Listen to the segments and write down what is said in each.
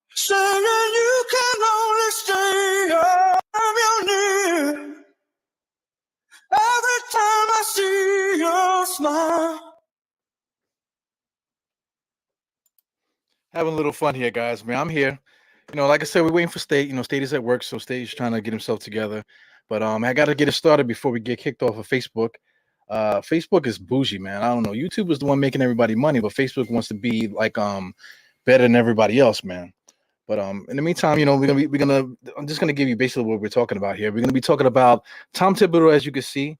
Saying you can only stay on your knee. Every time I see your smile. Having a little fun here, guys. Man, I'm here. Like I said, we're waiting for State. State is at work, so State is trying to get himself together. But I got to get it started before we get kicked off of Facebook. Facebook is bougie, man. I don't know. YouTube is the one making everybody money, but Facebook wants to be like better than everybody else, man. But in the meantime, I'm just gonna give you basically what we're talking about here. We're gonna be talking about Tom Thibodeau, as you can see.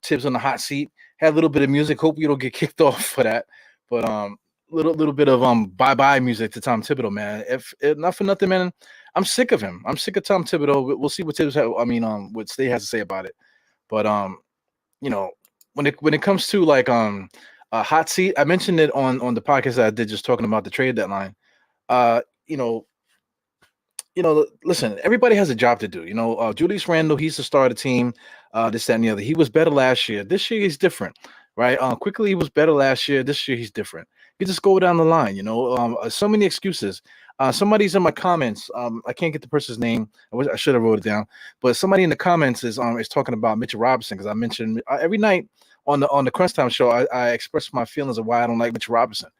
Tibbs on the hot seat. Had a little bit of music. Hope you don't get kicked off for that. But little bit of bye-bye music to Tom Thibodeau, man. If not for nothing, man, I'm sick of him. I'm sick of Tom Thibodeau. We'll see what Tibbs what State has to say about it. But when it comes to like a hot seat, I mentioned it on the podcast that I did just talking about the trade deadline. Uh, you know, listen, everybody has a job to do. Julius Randle, he's the star of the team, this, that, and the other. He was better last year. This year, he's different, right? Quickly, he was better last year. This year, he's different. You just go down the line, so many excuses. Somebody's in my comments. I can't get the person's name. I should have wrote it down. But somebody in the comments is talking about Mitchell Robinson, because I mentioned every night on the Crunch Time show, I express my feelings of why I don't like Mitchell Robinson.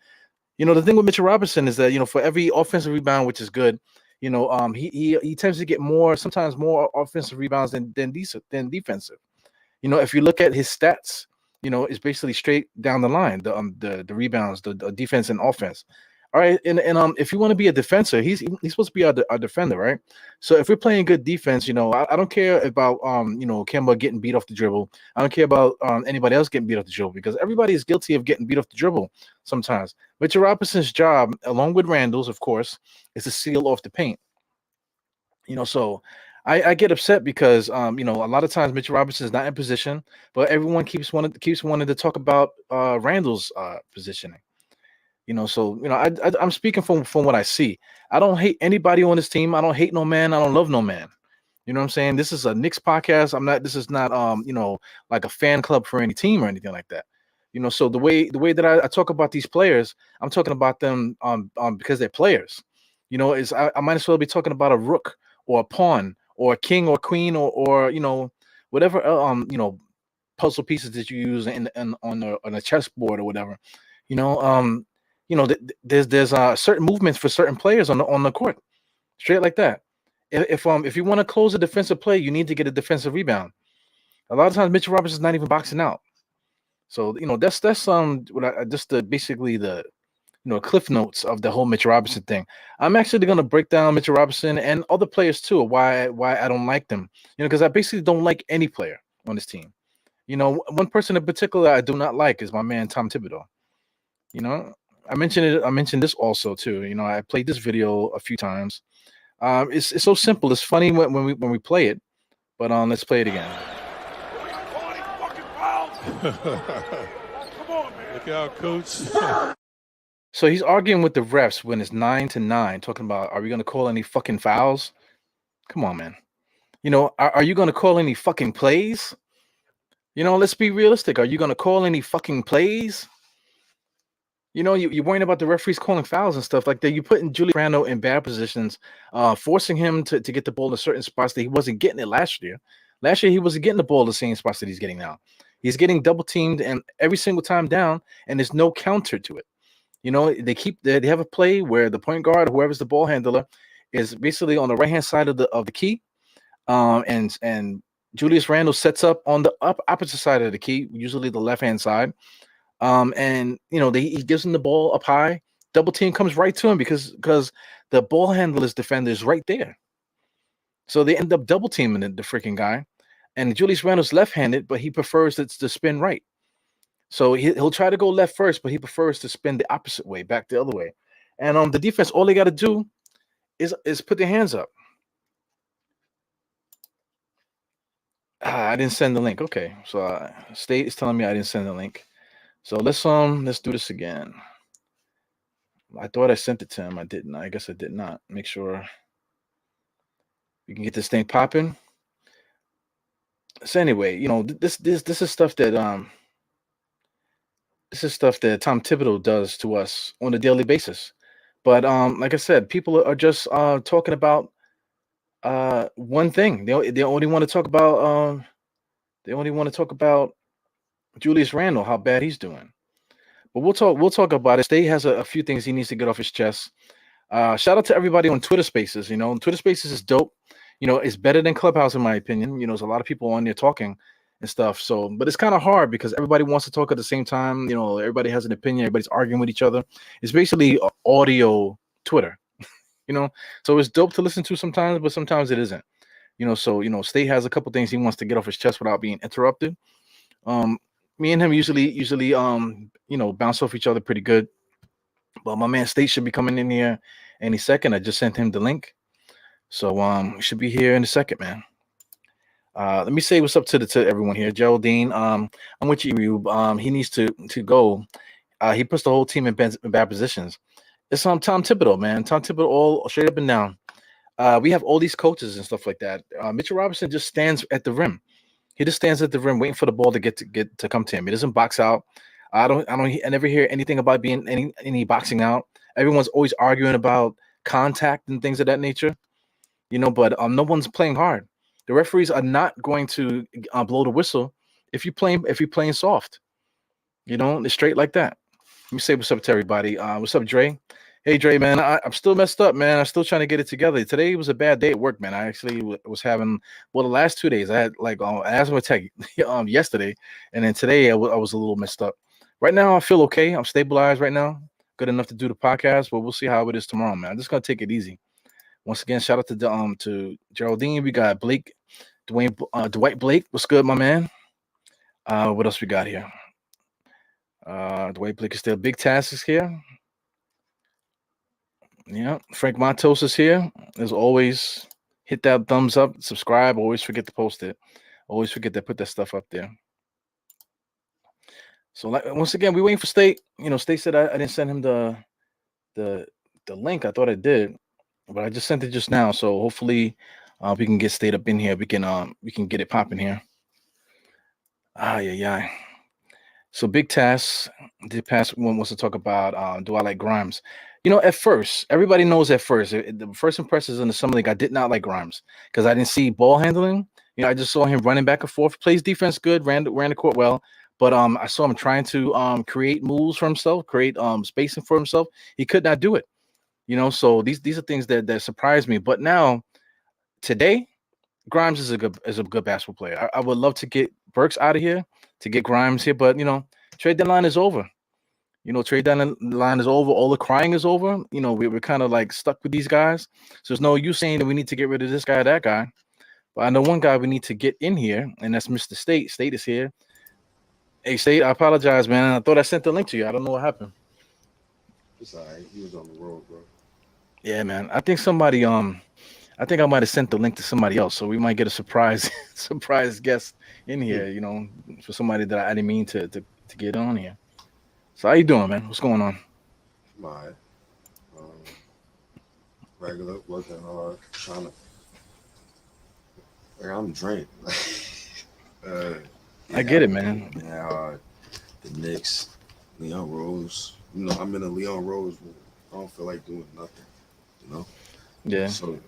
The thing with Mitchell Robinson is that, for every offensive rebound, which is good, he tends to get sometimes more offensive rebounds than defensive. If you look at his stats, it's basically straight down the line, the rebounds, the defense and offense. All right, and if you want to be a defender, he's supposed to be our defender, right? So if we're playing good defense, I don't care about Kemba getting beat off the dribble. I don't care about anybody else getting beat off the dribble, because everybody is guilty of getting beat off the dribble sometimes. Mitchell Robinson's job, along with Randall's, of course, is to seal off the paint. So I get upset because a lot of times Mitchell Robinson is not in position, but everyone keeps wanting to talk about Randall's positioning. I'm speaking from what I see. I don't hate anybody on this team. I don't hate no man. I don't love no man. You know what I'm saying? This is a Knicks podcast. This is not like a fan club for any team or anything like that. So the way that I talk about these players, I'm talking about them because they're players. I might as well be talking about a rook or a pawn or a king or queen or whatever puzzle pieces that you use on a chessboard or whatever. There's certain movements for certain players on the court, straight like that. If you want to close a defensive play, you need to get a defensive rebound. A lot of times, Mitchell Robinson's not even boxing out. So that's basically the cliff notes of the whole Mitchell Robinson thing. I'm actually going to break down Mitchell Robinson and other players too. Why I don't like them. Because I basically don't like any player on this team. One person in particular I do not like is my man Tom Thibodeau. I mentioned this also too. I played this video a few times. It's so simple. It's funny when we play it, but let's play it again. Come on, man. Look out, coach. So he's arguing with the refs when it's 9-9, talking about, are we going to call any fucking fouls? Come on, man. Are you going to call any fucking plays? Let's be realistic. Are you going to call any fucking plays? You're worrying about the referees calling fouls and stuff like that. You're putting Julius Randle in bad positions, forcing him to get the ball in certain spots that he wasn't getting it last year. Last year, he wasn't getting the ball in the same spots that he's getting now. He's getting double teamed and every single time down, and there's no counter to it. They have a play where the point guard, whoever's the ball handler, is basically on the right hand side of the key, and Julius Randle sets up on the opposite side of the key, usually the left hand side. And he gives him the ball up high. Double team comes right to him because the ball handler's defender is right there. So they end up double teaming the freaking guy. And Julius Randle's left handed, but he prefers it to spin right. So he'll try to go left first, but he prefers to spin the opposite way, back the other way. And the defense, all they got to do is put their hands up. I didn't send the link. Okay, so State is telling me I didn't send the link. So let's do this again. I thought I sent it to him. I didn't. I guess I did not. Make sure we can get this thing popping. So anyway, this is stuff that Tom Thibodeau does to us on a daily basis. But like I said, people are just talking about one thing. They only want to talk about Julius Randle, how bad he's doing. But we'll talk about it. State has a few things he needs to get off his chest. Shout out to everybody on Twitter Spaces. Twitter Spaces is dope. It's better than Clubhouse in my opinion. There's a lot of people on there talking and stuff. So, but it's kind of hard because everybody wants to talk at the same time. Everybody has an opinion. Everybody's arguing with each other. It's basically audio Twitter. So it's dope to listen to sometimes, but sometimes it isn't. So State has a couple things he wants to get off his chest without being interrupted. Me and him usually bounce off each other pretty good. But my man State should be coming in here any second. I just sent him the link. So he should be here in a second, man. Let me say what's up to everyone here. Geraldine, I'm with you, Rube. He needs to go. He puts the whole team in bad positions. It's Tom Thibodeau, man. Tom Thibodeau all straight up and down. We have all these coaches and stuff like that. Mitchell Robinson just stands at the rim. He just stands at the rim waiting for the ball to come to him. He doesn't box out. I never hear anything about being any boxing out. Everyone's always arguing about contact and things of that nature. But no one's playing hard. The referees are not going to blow the whistle if you're playing soft. It's straight like that. Let me say what's up to everybody. What's up, Dre? Hey, Dre, man. I'm still messed up, man. I'm still trying to get it together. Today was a bad day at work, man. I actually was having the last 2 days I had asthma attack yesterday, and then today I was a little messed up. Right now I feel okay. I'm stabilized right now, good enough to do the podcast, but we'll see how it is tomorrow, man. I'm just gonna take it easy. Once again, shout out to Geraldine. We got Blake, Dwight Blake. What's good, my man? What else we got here? Dwight Blake is still. Big Task is here. Yeah, Frank Matos is here. As always, hit that thumbs up, subscribe. Always forget to post it. Always forget to put that stuff up there. So, once again, we waiting for State. State said I didn't send him the link. I thought I did, but I just sent it just now. So hopefully, we can get State up in here. We can get it popping here. Yeah. So Big Task, the past one wants to talk about do I like Grimes? At first, everybody knows at first. The first impressions in the summer league, I did not like Grimes because I didn't see ball handling. I just saw him running back and forth, plays defense good, ran the court well. But I saw him trying to create moves for himself, create spacing for himself. He could not do it. So these are things that surprised me. But now, today, Grimes is a good basketball player. I would love to get Burks out of here to get Grimes here, but trade deadline is over. Trade deadline is over. All the crying is over. We're kind of like stuck with these guys. So there's no use saying that we need to get rid of this guy or that guy. But I know one guy we need to get in here, and that's Mr. State. State is here. Hey, State, I apologize, man. I thought I sent the link to you. I don't know what happened. It's all right. He was on the road, bro. Yeah, man. I think I might have sent the link to somebody else, so we might get a surprise guest in here. For somebody that I didn't mean to get on here. So how you doing, man? What's going on? I'm all right. Regular, working hard, trying to. I'm drained. I get it, man. The Knicks, Leon Rose. I'm in a Leon Rose room. I don't feel like doing nothing. Yeah. So,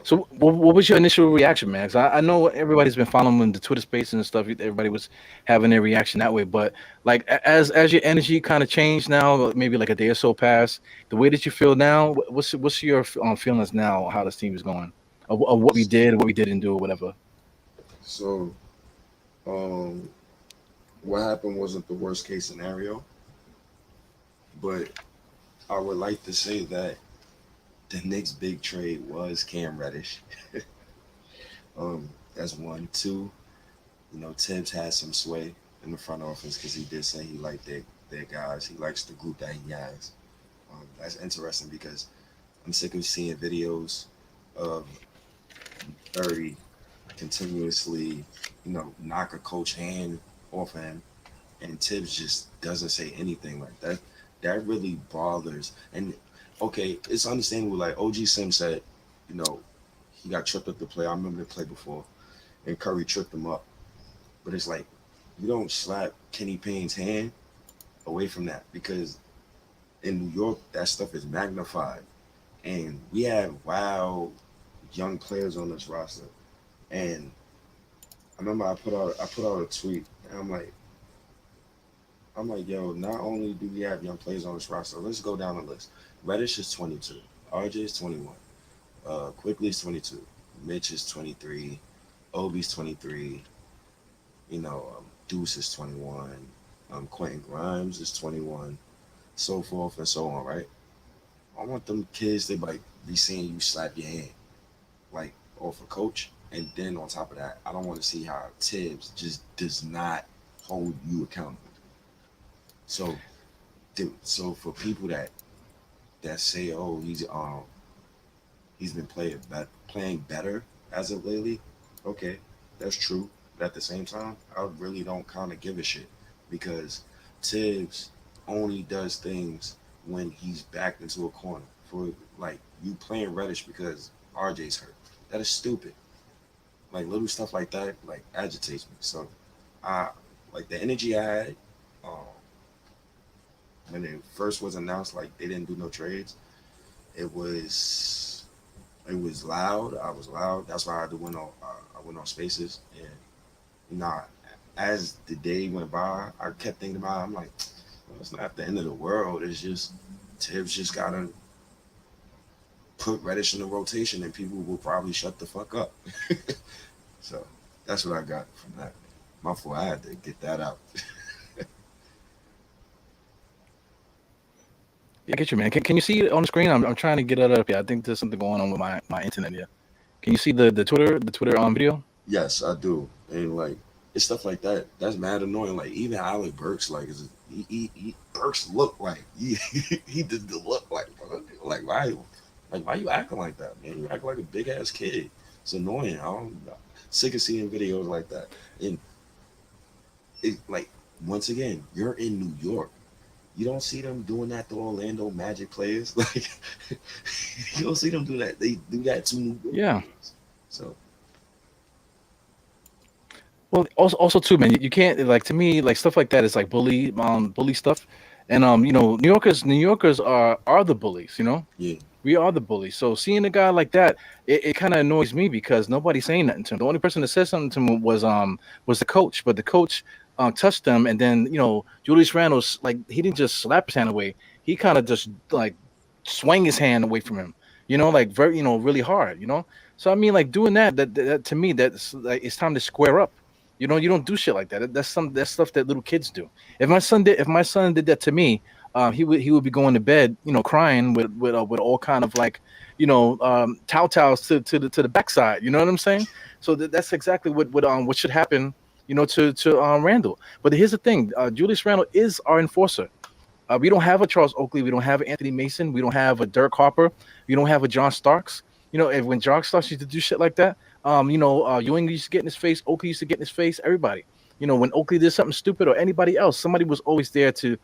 So, what was your initial reaction, Max? I know everybody's been following the Twitter Spaces and stuff. Everybody was having their reaction that way, but like as your energy kind of changed now, maybe like a day or so passed, the way that you feel now, what's your feelings now? How this team is going, of what we did, what we didn't do, or whatever. So, um, what happened wasn't the worst case scenario, but I would like to say that the Knicks' big trade was Cam Reddish. That's one. Two, Tibbs has some sway in the front office because he did say he liked their guys. He likes the group that he has. That's interesting because I'm sick of seeing videos of 30 continuously, knock a coach hand off of him, and Tibbs just doesn't say anything like that. That really bothers. And okay, it's understandable. Like OG Sim said, you know, he got tripped up the play. I remember the play before, and Curry tripped him up. But it's like you don't slap Kenny Payne's hand away from that because in New York that stuff is magnified, and we have wild young players on this roster. And I remember I put out a tweet, and I'm like, yo, not only do we have young players on this roster, let's go down the list. Reddish is 22, RJ is 21, Quickly is 22, Mitch is 23, Obi's 23, Deuce is 21, Quentin Grimes is 21, so forth and so on, right? I want them kids to like be seeing you slap your hand, like off a coach, and then on top of that, I don't want to see how Tibbs just does not hold you accountable. So, so for people that say, oh, he's been playing better as of lately, okay, that's true. But at the same time, I really don't kind of give a shit because Tibbs only does things when he's backed into a corner. For like you playing Reddish because RJ's hurt, that is stupid. Like little stuff like that, like agitates me. So, I like the energy I had. Um, when it first was announced, like they didn't do no trades. It was it was loud. I was loud. That's why I had to went on. I went on Spaces, and not as the day went by, I kept thinking about. It. I'm like, well, it's not the end of the world. It's just Tibbs just gotta put Reddish in the rotation, and people will probably shut the fuck up. So that's what I got from that. My fault. I had to get that out. Yeah, I get you, man. Can you see it on the screen? I'm trying to get it up here. I think there's something going on with my internet here. Can you see the Twitter video? Yes, I do. And like it's stuff like that. That's mad annoying. Like even Alec Burks, like Burks look like he did the look like why you acting like that, man? You act like a big ass kid. It's annoying. I'm sick of seeing videos like that. And it like once again, you're in New York. You don't see them doing that to Orlando Magic players. Like you don't see them do that. They do that to New York Yeah. players. So Well, also too, man, you can't like to me like stuff like that is like bully stuff, and New Yorkers are the bullies. yeah, We are the bullies. So seeing a guy like that, it kind of annoys me because nobody's saying nothing to him. The only person that said something to him was the coach, but the coach touched him, and then Julius Randle's like he didn't just slap his hand away, he kind of just like swang his hand away from him, like very really hard. So I mean like doing that to me that's like it's time to square up. You don't do shit like that. That's stuff that little kids do. If my son did that to me, he would be going to bed, crying with all kind of like, towels to the backside. You know what I'm saying? So that's exactly what should happen, to Randall. But here's the thing: Julius Randall is our enforcer. We don't have a Charles Oakley. We don't have an Anthony Mason. We don't have a Dirk Harper. We don't have a John Starks. If when John Starks used to do shit like that, Ewing used to get in his face. Oakley used to get in his face. Everybody. When Oakley did something stupid or anybody else, somebody was always there to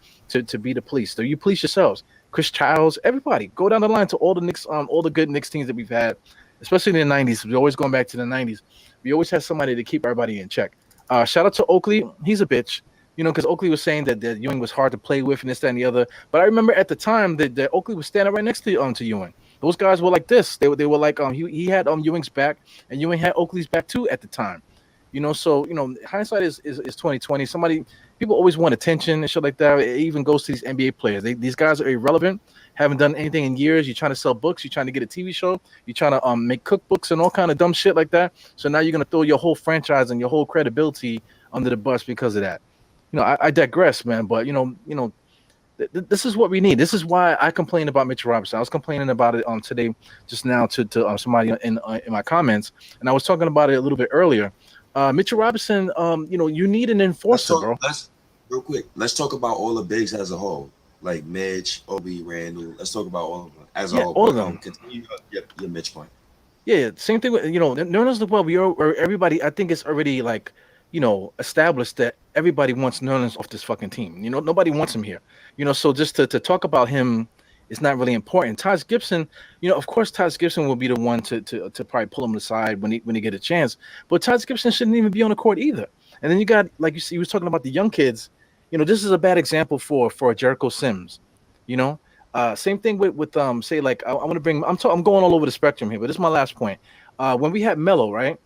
be the police. So you police yourselves. Chris Childs, everybody, go down the line to all the Knicks, all the good Knicks teams that we've had, especially in the '90s. We're always going back to the '90s. We always had somebody to keep everybody in check. Shout out to Oakley. He's a bitch. Because Oakley was saying that Ewing was hard to play with and this, that, and the other. But I remember at the time that Oakley was standing right next to Ewing. Those guys were like this. They were like he had Ewing's back, and Ewing had Oakley's back too at the time. So hindsight is 2020. People always want attention and shit like that. It even goes to these NBA players. These guys are irrelevant, haven't done anything in years. You're trying to sell books, you're trying to get a TV show, you're trying to make cookbooks and all kind of dumb shit like that. So now you're gonna throw your whole franchise and your whole credibility under the bus because of that. I digress, man. But this is what we need. This is why I complained about Mitchell Robinson. I was complaining about it today, just now to somebody in my comments, and I was talking about it a little bit earlier. Mitchell Robinson, you need an Let's enforcer, talk. bro. Let's real quick. Let's talk about all the bigs as a whole, like Mitch, Obi, Randall. Let's talk about all of them as a Yeah, whole. all of But them. continue your Mitch point. Yeah, same thing with no one's the well. Or everybody. I think it's already like established that everybody wants Nerlens off this fucking team. Nobody wants him here. So just to talk about him is not really important. Taj Gibson, of course, Taj Gibson will be the one to probably pull him aside when he get a chance. But Taj Gibson shouldn't even be on the court either. And then you got like you see, you was talking about the young kids. This is a bad example for Jericho Sims. You know, same thing with say like I want to bring. I'm going all over the spectrum here, but this is my last point. When we had Melo, right?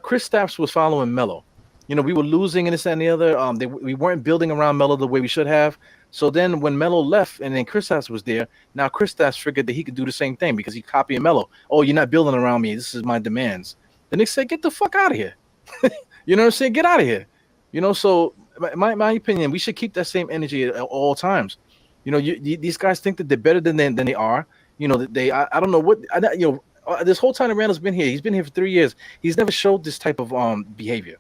Chris Stapps was following Melo. We were losing and this and the other. We weren't building around Melo the way we should have. So then when Melo left and then Chris Stapps was there, now Chris Stapps figured that he could do the same thing because he copied Melo. Oh, you're not building around me. This is my demands. The Knicks said, get the fuck out of here. You know what I'm saying? Get out of here. So my opinion, we should keep that same energy at all times. These guys think that they're better than they are. I don't know what this whole time Randall's been here. He's been here for 3 years. He's never showed this type of behavior.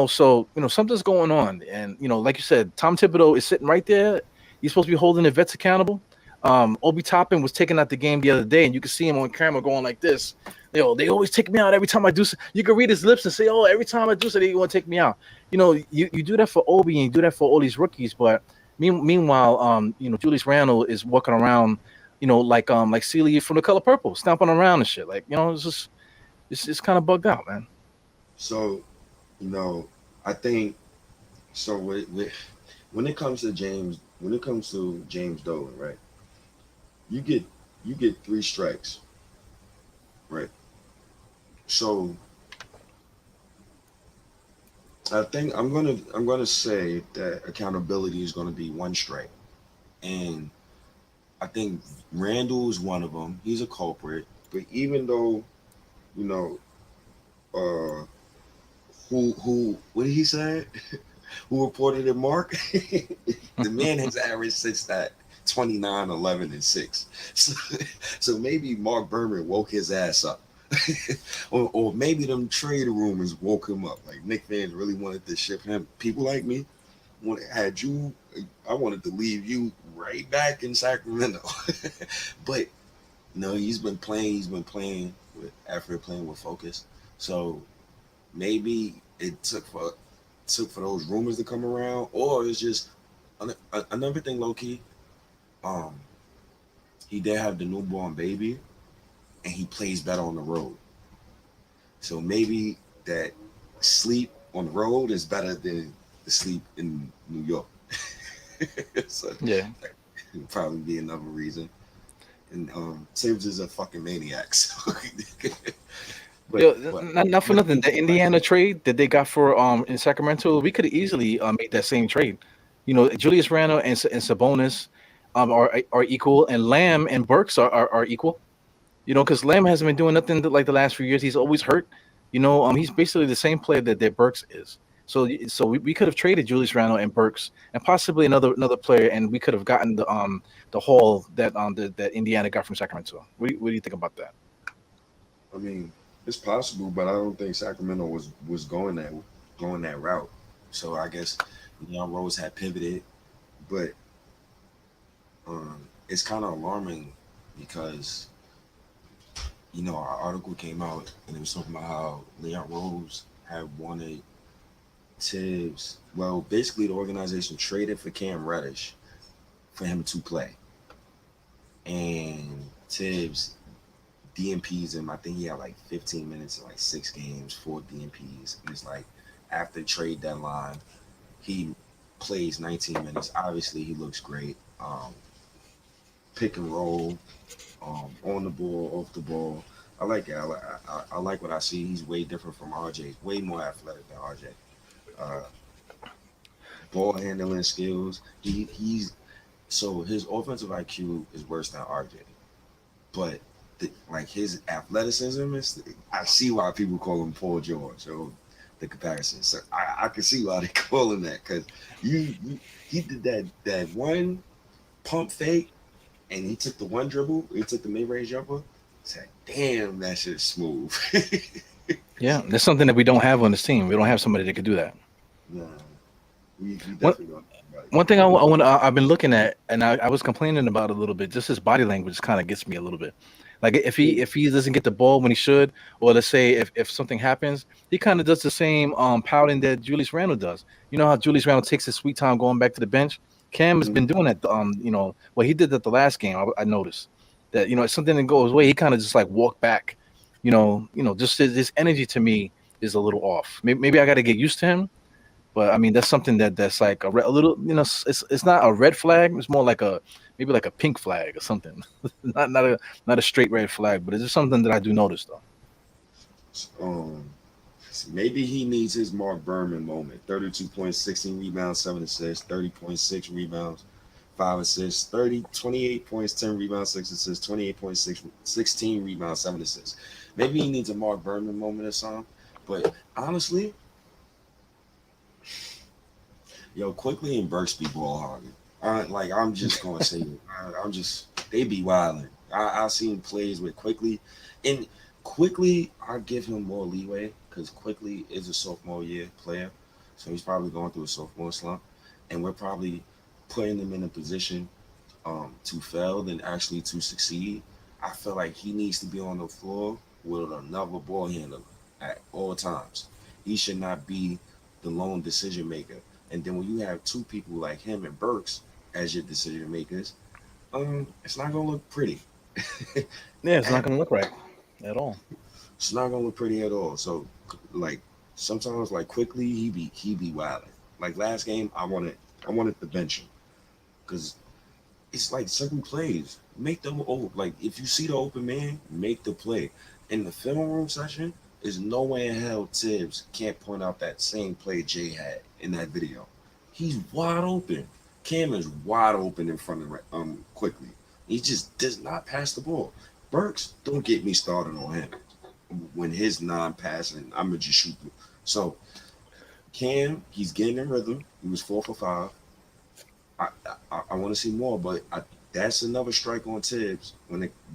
So something's going on, and like you said, Tom Thibodeau is sitting right there. He's supposed to be holding the vets accountable. Obi Toppin was taking out the game the other day, and you can see him on camera going like this. They always take me out every time I do. You can read his lips and say, "Oh, every time I do so, they want to take me out." You do that for Obi and you do that for all these rookies, but meanwhile, Julius Randle is walking around, like Celia from The Color Purple, stomping around and shit. Like, it's just it's kind of bugged out, man. So, you know, I think so. When it comes to James Dolan, right? You get you get 3 strikes, right? So I think I'm gonna say that accountability is gonna be 1 strike, and I think Randall is one of them. He's a culprit, but even though you know, uh, who what did he say? Who reported it, Mark? The man has averaged since that 29, 11, and 6. So, so maybe Mark Berman woke his ass up. Or maybe them trade rumors woke him up. Like Nick fans really wanted to ship him. People like me had you. I wanted to leave you right back in Sacramento. But no, he's been playing. He's been playing with effort, playing with focus. So maybe it took for those rumors to come around, or it's just another thing. Low key, um, he did have the newborn baby, and he plays better on the road. So maybe that sleep on the road is better than the sleep in New York. So Yeah. that would probably be another reason. And Tibbs is a fucking maniac. So but Yo, but not for but nothing. The Indiana trade that they got for in Sacramento, we could have easily made that same trade. Julius Randle and Sabonis are equal, and Lamb and Burks are equal. Because Lamb hasn't been doing nothing like the last few years. He's always hurt. He's basically the same player that Burks is. So we could have traded Julius Randle and Burks and possibly another player, and we could have gotten the haul that Indiana got from Sacramento. What do you think about that? I mean, it's possible, but I don't think Sacramento was going that route. So I guess Leon Rose had pivoted, but it's kind of alarming because our article came out and it was talking about how Leon Rose had wanted Tibbs. Well, basically the organization traded for Cam Reddish for him to play, and Tibbs DMPs him. I think he had like 15 minutes in like 6 games, 4 DMPs. And it's like after trade deadline, he plays 19 minutes. Obviously, he looks great. pick and roll, on the ball, off the ball. I like it. I like what I see. He's way different from RJ. He's way more athletic than RJ. Uh, Ball handling skills. He's so his offensive IQ is worse than RJ, but like his athleticism is. I see why people call him Paul George. So the comparison. So I can see why they call him that because you he did that one pump fake and he took the one dribble. He took the mid range jumper. Said, "Damn, that shit is smooth." Yeah, that's something that we don't have on this team. We don't have somebody that could do that. Nah, we One definitely don't. Right. one thing I want I've been looking at, and I was complaining about a little bit. Just his body language kind of gets me a little bit. Like if he doesn't get the ball when he should, or let's say if something happens, he kind of does the same pouting that Julius Randle does. You know how Julius Randle takes his sweet time going back to the bench. Cam has been doing that. Well, he did that the last game. I noticed that if something didn't go his way, he kind of just like walk back. Just his energy to me is a little off. Maybe I got to get used to him, but I mean, that's something that's like a little, it's not a red flag. It's more like a maybe like a pink flag or something. Not a straight red flag, but it's just something that I do notice though. Um, Maybe he needs his Mark Berman moment. 32 points, 16 rebounds, 7 assists, 30.6 rebounds, 5 assists, 28 points, 10 rebounds, 6 assists, 28.6, 16 rebounds, 7 assists. Maybe he needs a Mark Berman moment or something. But honestly, yo, quickly and Burks be ball hogging. I'm just gonna say it. I'm just they be wilding. I seen plays with quickly, and quickly I give him more leeway because quickly is a sophomore year player, so he's probably going through a sophomore slump, and we're probably putting him in a position to fail than actually to succeed. I feel like he needs to be on the floor with another ball handler at all times. He should not be the lone decision maker. And then when you have two people like him and Burks as your decision makers, it's not gonna look pretty. Yeah, it's not And going to look right at all. it's not gonna look pretty at all. So like sometimes like quickly he be wilding. Like last game I wanted to bench him because it's like certain plays. Make them open. Like if you see the open man, make the play. In the film room session, is no way in hell Tibbs can't point out that same play Jay had in that video. He's wide open. Cam is wide open in front of quickly. He just does not pass the ball. Burks, don't get me started on him. When his non-passing, I'ma just shoot through. So Cam, he's getting in rhythm. He was 4 for 5. I want to see more, but that's another strike on Tibbs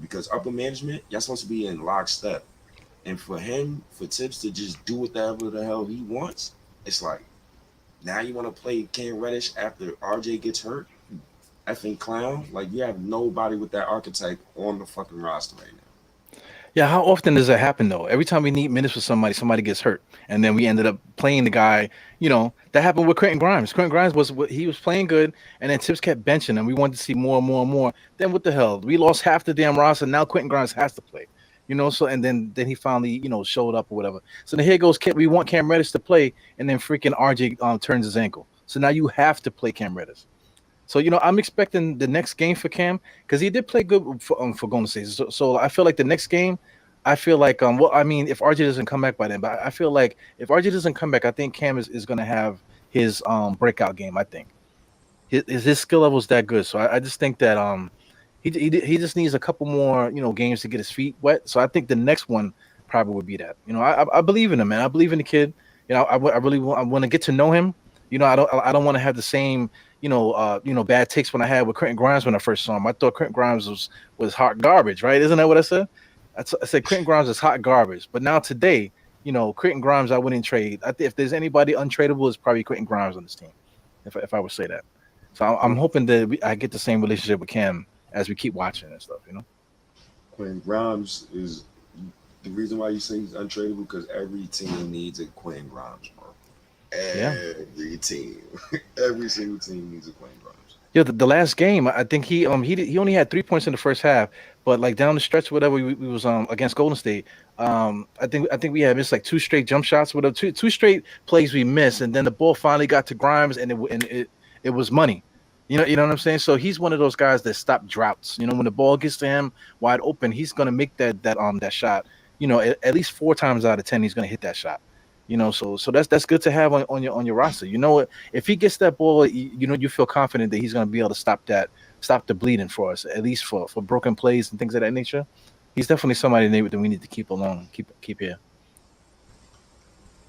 because upper management, y'all supposed to be in lockstep, and for Tibbs to just do whatever the hell he wants, it's like now you want to play Cam Reddish after RJ gets hurt, effing clown. Like you have nobody with that archetype on the fucking roster right now. Yeah, how often does that happen though? Every time we need minutes with somebody, somebody gets hurt, and then we ended up playing the guy. That happened with Quentin Grimes. Quentin Grimes he was playing good, and then Tips kept benching, and we wanted to see more and more and more. Then what the hell? We lost half the damn roster. Now Quentin Grimes has to play. So and then he finally showed up or whatever. So then here goes we want Cam Reddish to play, and then freaking RJ turns his ankle. So now you have to play Cam Reddish. So I'm expecting the next game for Cam because he did play good for Golden State. So I feel like the next game, I feel like well, I mean, if RJ doesn't come back by then, but I feel like if RJ doesn't come back, I think Cam is going to have his breakout game. I think his skill level is that good. So I just think that he just needs a couple more games to get his feet wet. So I think the next one probably would be that. I believe in him, man. I believe in the kid. I really I want to get to know him. I don't want to have the same bad takes when I had with Quentin Grimes when I first saw him. I thought Quentin Grimes was hot garbage, right? Isn't that what I said? I said Quentin Grimes is hot garbage. But now today, Quentin Grimes I wouldn't trade. I think if there's anybody untradeable, it's probably Quentin Grimes on this team. If I would say that. So I'm Um, hoping that I get the same relationship with Cam as we keep watching and stuff. Quentin Grimes is the reason why you say he's untradeable because every team needs a Quentin Grimes, bro. Yeah. Every team, every single team needs a Quentin Grimes. Yeah, the last game, I think he only had 3 points in the first half, but like down the stretch, whatever we was against Golden State, I think we had missed like two straight jump shots, whatever, two straight plays we missed, and then the ball finally got to Grimes, and it was money. You know what I'm saying? So he's one of those guys that stop droughts. When the ball gets to him wide open, he's gonna make that shot. At least 4 times out of 10, he's gonna hit that shot. So that's good to have on your roster. You know what? If he gets that ball, you feel confident that he's gonna be able to stop the bleeding for us, at least for broken plays and things of that nature. He's definitely somebody that we need to keep along, keep here.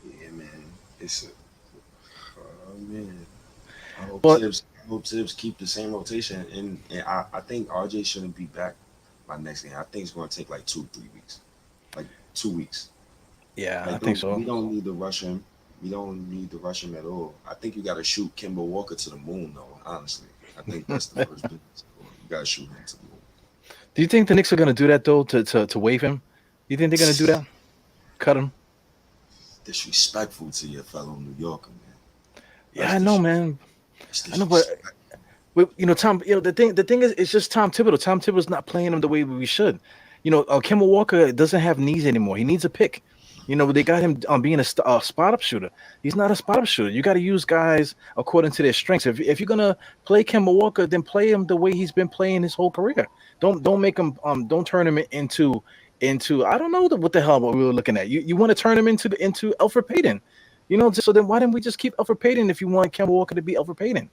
Yeah, man. It's a, oh man. But I hope Tibbs keep the same rotation, and I think RJ shouldn't be back by next game. I think it's going to take like 2 3 weeks, like 2 weeks. yeah, I Like think don't so. we don't need to rush him. We don't need to rush him at all. I think you got to shoot Kimber Walker to the moon, though. Honestly, I think that's the first business. You got to shoot him to the moon. Do you think the Knicks are gonna do that though to waive him? Do you think they're gonna do that? Cut him? Disrespectful to your fellow New Yorker, man. Yeah, That's I know, dis- man. that's I know, but disrespect. Tom. The thing is, it's just Tom Thibodeau. Tom Thibodeau's not playing him the way we should. Kemba Walker doesn't have knees anymore. He needs a pick. They got him being a spot up shooter. He's not a spot up shooter. You got to use guys according to their strengths. If you're gonna play Kemba Walker, then play him the way he's been playing his whole career. Don't make him don't turn him into I don't know what the hell we were looking at. You want to turn him into Alfred Payton. So then why didn't we just keep Alfred Payton if you want Kemba Walker to be Alfred Payton?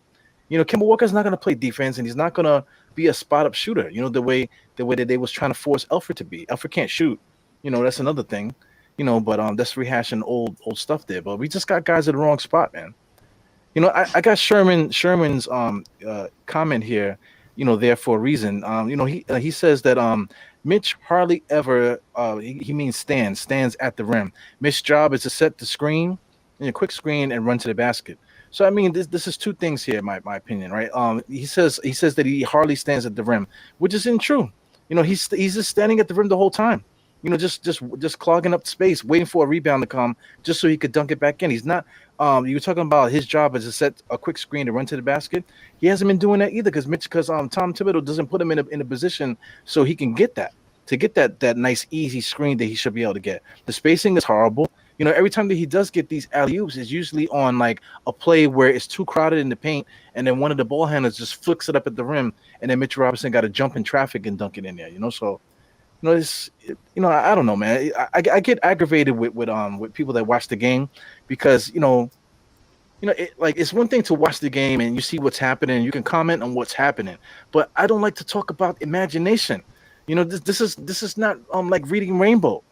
Kemba Walker's not going to play defense, and he's not going to be a spot up shooter. The way that they was trying to force Alfred to be. Alfred can't shoot. That's another thing. But that's rehashing old stuff there. But we just got guys at the wrong spot, man. I got Sherman's comment here. There for a reason. He says that Mitch hardly ever he means stands at the rim. Mitch's job is to set the screen, a quick screen, and run to the basket. So I mean, this is two things here, my opinion, right? He says that he hardly stands at the rim, which isn't true. He's just standing at the rim the whole time. Just clogging up space, waiting for a rebound to come, just so he could dunk it back in. He's not. You were talking about his job is to set a quick screen to run to the basket. He hasn't been doing that either because Tom Thibodeau doesn't put him in a position so he can get that nice easy screen that he should be able to get. The spacing is horrible. Every time that he does get these alley oops, it's usually on like a play where it's too crowded in the paint, and then one of the ball handlers just flicks it up at the rim, and then Mitchell Robinson got to jump in traffic and dunk it in there. So I don't know, man. I get aggravated with people that watch the game because like it's one thing to watch the game and you see what's happening, you can comment on what's happening, but I don't like to talk about imagination. This is not like reading Rainbow.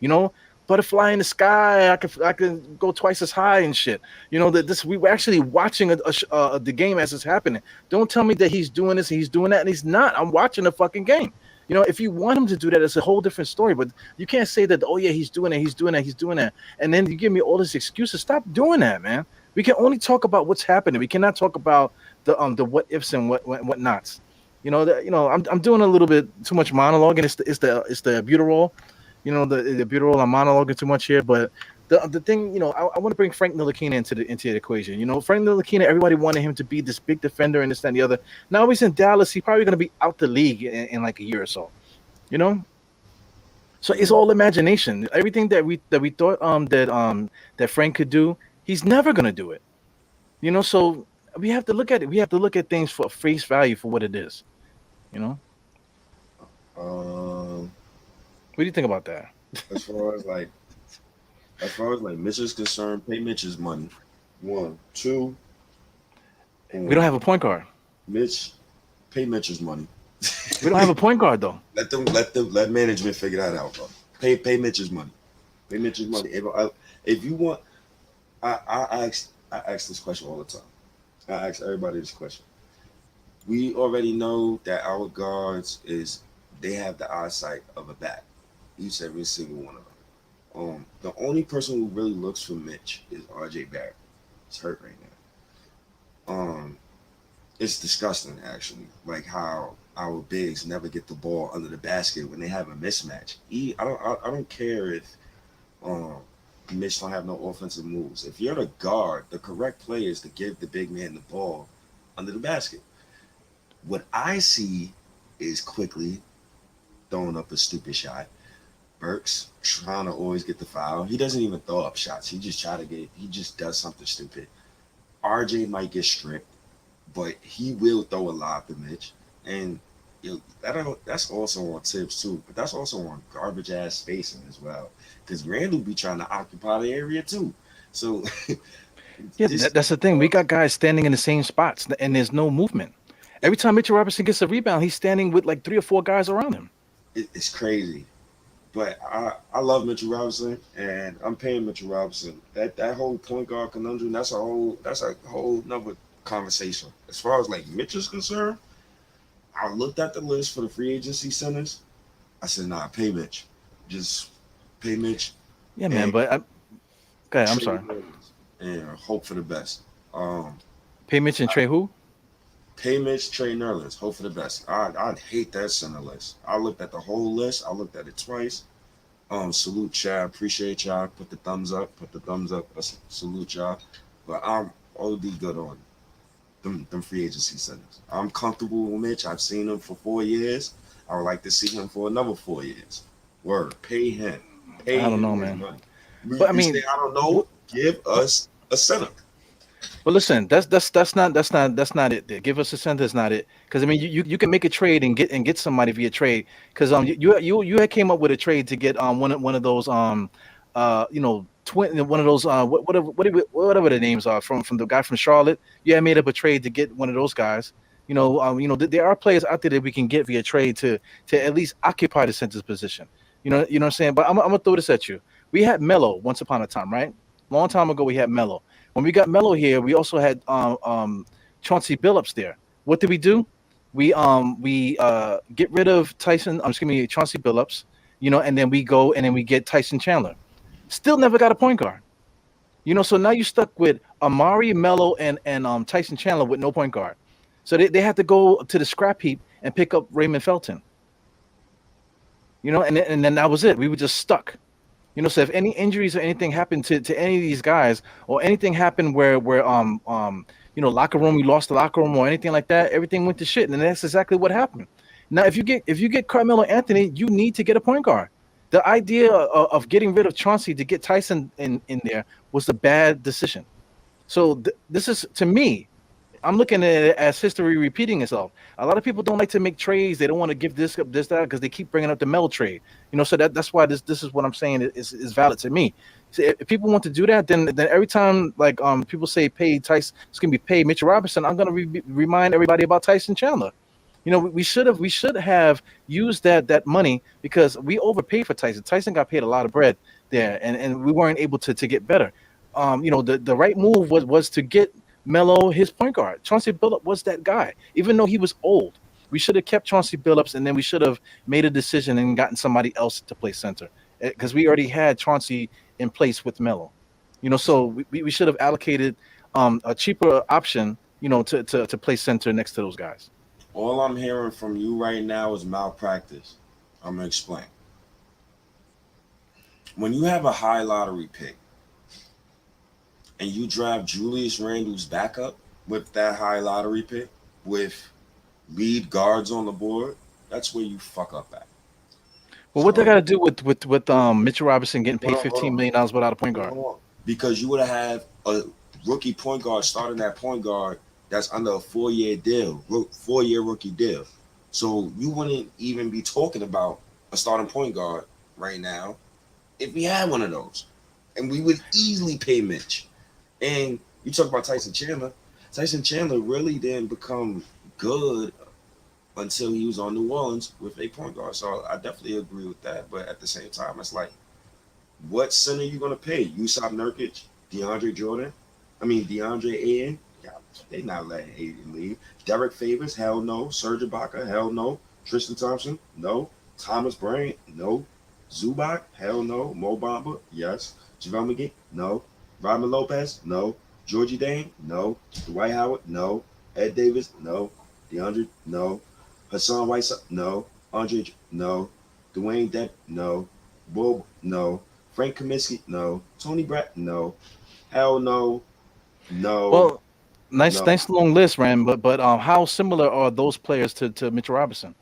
Butterfly in the sky. I can go twice as high and shit. That this we were actually watching the game as it's happening. Don't tell me that he's doing this and he's doing that and he's not. I'm watching the fucking game. If you want him to do that, it's a whole different story. But you can't say that. Oh yeah, he's doing it. He's doing that. He's doing that. And then you give me all these excuses. Stop doing that, man. We can only talk about what's happening. We cannot talk about the what ifs and what nots. I'm doing a little bit too much monologue, and it's the butyrol. The butyrol. I'm monologuing too much here, but the thing, I want to bring Frank Ntilikina into the equation. Frank Ntilikina, everybody wanted him to be this big defender and this that, and the other. Now he's in Dallas. He's probably going to be out the league in like a year or so. You know, so it's Yeah. all imagination. Everything that we thought that Frank could do, he's never going to do it. So we have to look at it. We have to look at things for face value for what it is. You know, Um, what do you think about that? as far as like Mitch is concerned, pay Mitch his money. One, two, We don't and have a point guard. Mitch, pay Mitch his money. We don't have a point guard though. Let management figure that out, bro. Pay Mitch his money. Pay Mitch his money. If you want, I ask this question all the time. I ask everybody this question. We already know that our guards they have the eyesight of a bat. Each every single one of them. The only person who really looks for Mitch is RJ Barrett. He's hurt right now. It's disgusting actually, like how our bigs never get the ball under the basket when they have a mismatch. I don't care if um Mitch don't have no offensive moves. If you're the guard, the correct play is to give the big man the ball under the basket. What I see is quickly throwing up a stupid shot. Burks trying to always get the foul. He doesn't even throw up shots. He just does something stupid. RJ might get stripped. but he will throw a lob to Mitch, and that's also on tips too. But that's also on garbage ass spacing as well, because Randall be trying to occupy the area too. So Yeah, this that's the thing. We got guys standing in the same spots, and there's no movement. Every time Mitchell Robinson gets a rebound, he's standing with like three or four guys around him. it's crazy. But I love Mitchell Robinson, and I'm paying Mitchell Robinson. That whole point guard conundrum, that's a whole another conversation. As far as like Mitchell's concerned, I looked at the list for the free agency centers. I said, nah, pay Mitch. Just pay Mitch Yeah, man. and Okay, I'm trade sorry. Nerlens and hope for the best. Um, Pay Mitch and I, Trey who? Pay Mitch, trade Nerlens, hope for the best. I'd hate that center list. I looked at the whole list. I looked at it twice. Salute y'all. Appreciate y'all. Put the thumbs up. Put the thumbs up. Salute y'all. But I'm OD good on them free agency centers. I'm comfortable with Mitch. I've seen him for 4 years. I would like to see him for another 4 years. Word. Pay him. I Pay don't know, him his man. money. But I You say mean, I don't know. Give us a center. but listen, that's not it. There. Give us a center. That's not it. Because I mean, you can make a trade and get somebody via trade. Because you had came up with a trade to get one of those twin one of those whatever the names are from the guy from Charlotte. You had made up a trade to get one of those guys. There are players out there that we can get via trade to at least occupy the center's position. You know what I'm saying. But I'm gonna throw this at you. We had Melo once upon a time, right? Long time ago, we had Melo. When we got Melo here, we also had Chauncey Billups there. What did we do? We get rid of Tyson. Excuse me, Chauncey Billups. And then we go and then we get Tyson Chandler. Still never got a point guard. So now you're stuck with Amari Mello and Tyson Chandler with no point guard. So they had to go to the scrap heap and pick up Raymond Felton. And then that was it. We were just stuck. So if any injuries or anything happened to any of these guys, or anything happened where locker room, we lost the locker room or anything like that, everything went to shit. And that's exactly what happened. Now, if you get Carmelo Anthony, you need to get a point guard. The idea of getting rid of Chauncey to get Tyson in there was a bad decision. So this is, to me, I'm looking at it as history repeating itself. A lot of people don't like to make trades. They don't want to give this up, this, that, because they keep bringing up the Mel trade. So that's why this is what I'm saying is valid to me. So if people want to do that, then every time like people say pay Tyson, it's gonna be pay Mitchell Robinson. I'm gonna remind everybody about Tyson Chandler. We should have used that money because we overpaid for Tyson. Tyson got paid a lot of bread there, and we weren't able to get better. The right move was to get Melo his point guard. Chauncey Billups was that guy, even though he was old. We should have kept Chauncey Billups, and then we should have made a decision and gotten somebody else to play center because we already had Chauncey in place with Melo. So we should have allocated a cheaper option, to play center next to those guys. All I'm hearing from you right now is malpractice. I'm gonna explain. When you have a high lottery pick and you draft Julius Randle's backup with that high lottery pick with lead guards on the board, that's where you fuck up at. Well, what they got So to do with Mitchell Robinson getting hold paid on, hold $15 on, million without a point hold on, guard? hold on. Because you would have a rookie point guard starting that point guard that's under a 4 year deal, 4 year rookie deal. So you wouldn't even be talking about a starting point guard right now if we had one of those. And we would easily pay Mitch. And you talk about Tyson Chandler. Tyson Chandler really didn't become good until he was on New Orleans with a point guard. So I definitely agree with that. But at the same time, it's like, what center you gonna pay? Usop Nurkic, DeAndre Jordan? I mean DeAndre Aiden? Yeah, they not letting Aiden leave. Derek Favors? Hell no. Serge Ibaka? Hell no. Tristan Thompson? No. Thomas Bryant? No. Zubac? Hell no. Mo Bamba? Yes. JaVale McGee? No. Robin Lopez? No. Georgie Dane? No. Dwight Howard? No. Ed Davis? No. DeAndre? No. Hassan Whiteside? No. Andre? No. Dwayne Depp? No. Bob? No. Frank Kaminsky? No. Tony Brett? No. Hell no. No. Well, nice, No. nice long list, Ram. But how similar are those players to Mitchell Robinson?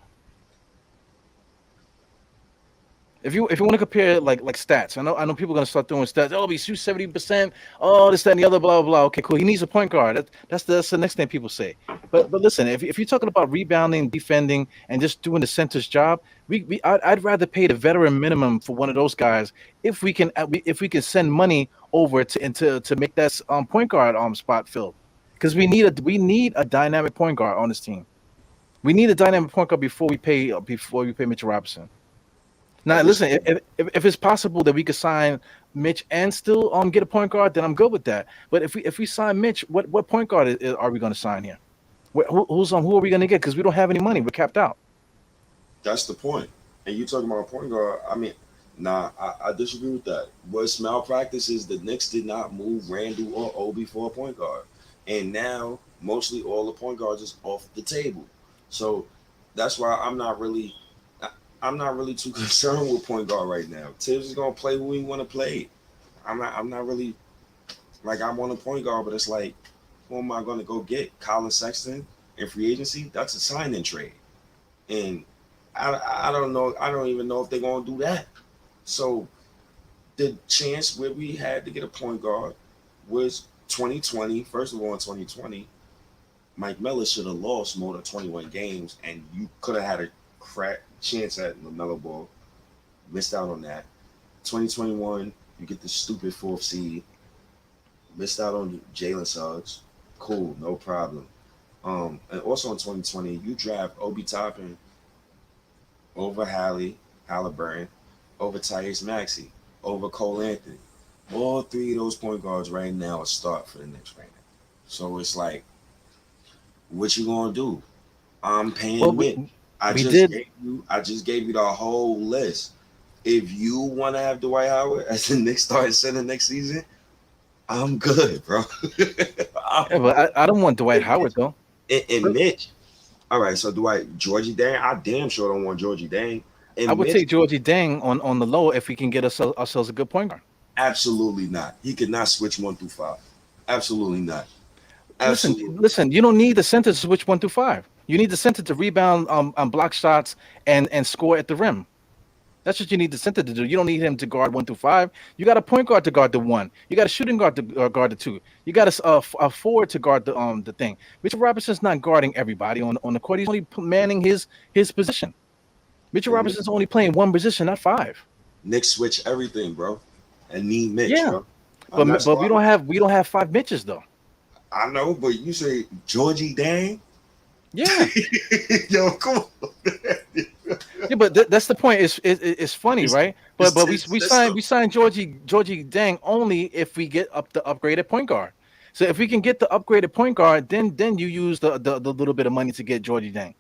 If you want to compare like stats, I know people are gonna start throwing stats. Oh, he shoots 70%. Oh, this, that, and the other, blah blah blah. Okay, cool. He needs a point guard. That's the next thing people say. But listen, if you're talking about rebounding, defending, and just doing the center's job, I'd rather pay the veteran minimum for one of those guys if we can send money over to make that point guard spot filled, because we need a dynamic point guard on this team. We need a dynamic point guard before we pay Mitchell Robinson. Now, At this listen, point, if it's possible that we could sign Mitch and still get a point guard, then I'm good with that. But if we sign Mitch, what point guard are we going to sign here? Who are we going to get? Because we don't have any money. We're capped out. that's the point. And you talking about a point guard? I mean, nah, I disagree with that. What's malpractice is the Knicks did not move Randall or Obi for a point guard, and now mostly all the point guards is off the table. So that's why I'm not really too concerned with point guard right now. Tibbs is gonna play who he want to play. I'm not really like I want a point guard, but it's like, who am I gonna go get? Colin Sexton in free agency? That's a sign-in trade, and I don't know. I don't even know if they're gonna do that. So the chance where we had to get a point guard was 2020. First of all, in 2020, Mike Miller should have lost more than 21 games, and you could have had a crack chance at LaMelo Ball. Missed out on that. 2021, you get the stupid fourth seed. Missed out on Jalen Suggs. Cool, no problem. And also in 2020, you draft Obi Toppin over Halliburton, over Tyrese Maxey, over Cole Anthony. All three of those point guards right now are start for the Knicks right now. So it's like, what you gonna do? I'm Well, paying we Mitch. I we just did. gave you I just gave you the whole list. If you want to have Dwight Howard as the Knicks starting center next season, I'm good, bro. Yeah, I'm but good. I don't want Dwight And Howard Mitch, though. and Mitch. All right, so Dwight, Georgie Dang, I damn sure don't want Georgie Dang. I And would Mitch, take Georgie Dang on the low if we can get ourselves a good point guard. absolutely not. He could not switch 1 through 5. Absolutely not. Listen, Absolutely not. listen. You don't need the center to switch 1 through 5. You need the center to rebound, block shots, and score at the rim. That's what you need the center to do. You don't need him to guard 1 through 5. You got a point guard to guard the one. You got a shooting guard to guard the two. You got a forward to guard the thing. Mitchell Robinson's not guarding everybody on the court. He's only manning his position. Mitchell And Robinson's only playing one position, not five. Knicks switch everything, bro. And need Mitch, Yeah, bro. And but that's but why we don't have five Mitches though. I know, but you say Georgie Dang? Yeah, Yo, come on. yeah, but that's the point. It's funny, it's, right? But it's but we it's we signed system. we signed Georgie Dang only if we get up the upgraded point guard. So if we can get the upgraded point guard, then you use the little bit of money to get Georgie Dang.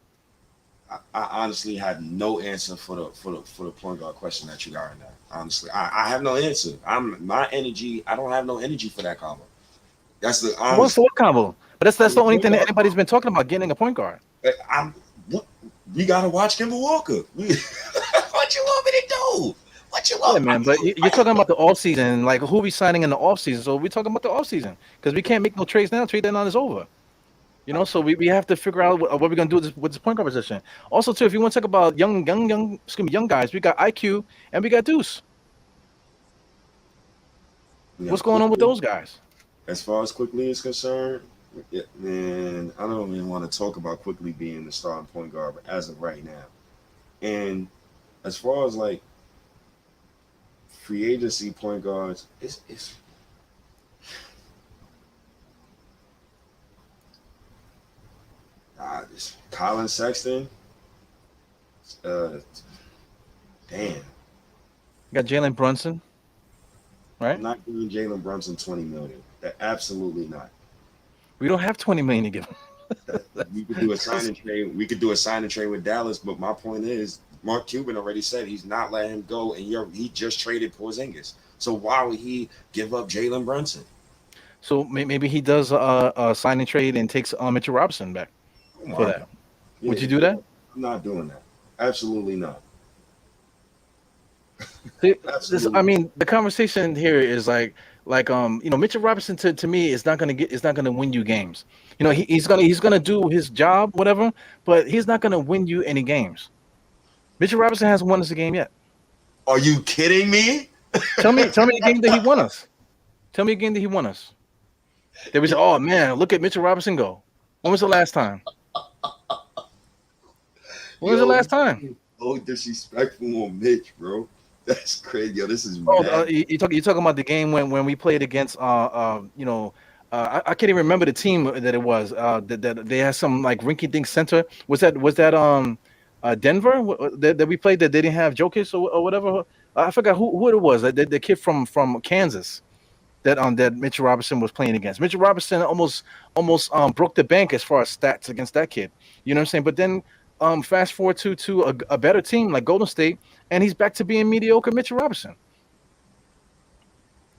I honestly had no answer for the point guard question that you got right now. Honestly, I have no answer. I'm my energy. I don't have no energy for that combo. That's the What honest for what combo? But that's for the the only point thing that guard anybody's combo. been talking about getting a point guard. I'm. What, we gotta watch Kimber Walker. What you want me to do? What you Yeah, want? man. But you're talking about the off season, like who we signing in the off season. So we're talking about the off season because we can't make no trades now. Trade deadline is over. So we have to figure out what we're gonna do with this point guard position. Also, too, if you want to talk about excuse me, young guys, we got IQ and we got Deuce. You know, What's going on with quickly. those guys? As far as quickly is concerned, yeah, man, I don't even want to talk about quickly being the starting point guard, but as of right now, and as far as like free agency point guards, it's this Colin Sexton. Uh, damn, We got Jalen Brunson, I'm right? not giving Jalen Brunson 20 million. Absolutely not. We don't have 20 million to give him. That we could do a That's sign crazy. and trade. We could do a sign and trade with Dallas, but my point is, Mark Cuban already said he's not letting him go, and he just traded Porzingis. So why would he give up Jalen Brunson? So maybe he does a sign and trade and takes Mitchell Robinson back Oh for my that. god! Yeah, Would you do that? I'm not doing that. Absolutely not. I Absolutely. mean, the conversation here is like Mitchell Robinson to me is not gonna win you games. He's gonna do his job, whatever, but he's not gonna win you any games. Mitchell Robinson hasn't won us a game yet. Are you kidding me? Tell me a game that he won us. Tell me a game that he won us. That we said, oh man, look at Mitchell Robinson go. When was the last time? When was the Yo, last time? so disrespectful on Mitch, bro. That's crazy. Yo, this is Oh, mad. you talking about the game when we played against I can't even remember the team that it was. That they had some like rinky dink center. Was that Denver that we played that they didn't have Jokic or whatever. I forgot who it was. The kid from Kansas that Mitchell Robinson was playing against. Mitchell Robinson almost broke the bank as far as stats against that kid. You know what I'm saying? But then fast forward to a better team like Golden State, and he's back to being mediocre Mitchell Robinson.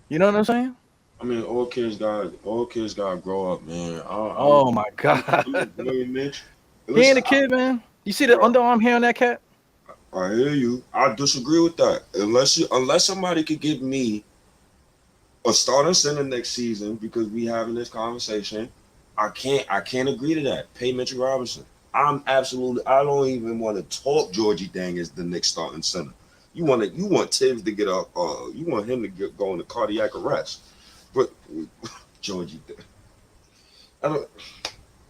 You know what I'm saying? I mean, all kids got to grow up, man. Oh my I'm God. agreeing, Mitch. He ain't Listen, a kid, man. You see the bro, underarm hair on that cat? I hear you. I disagree with that. Unless somebody could give me a starting center next season because we having this conversation, I can't agree to that. Pay Mitchell Robinson. I don't even want to talk Georgie Dang as the Knicks starting center. You want Tibbs to get you want him to go into cardiac arrest. But Georgie, I don't.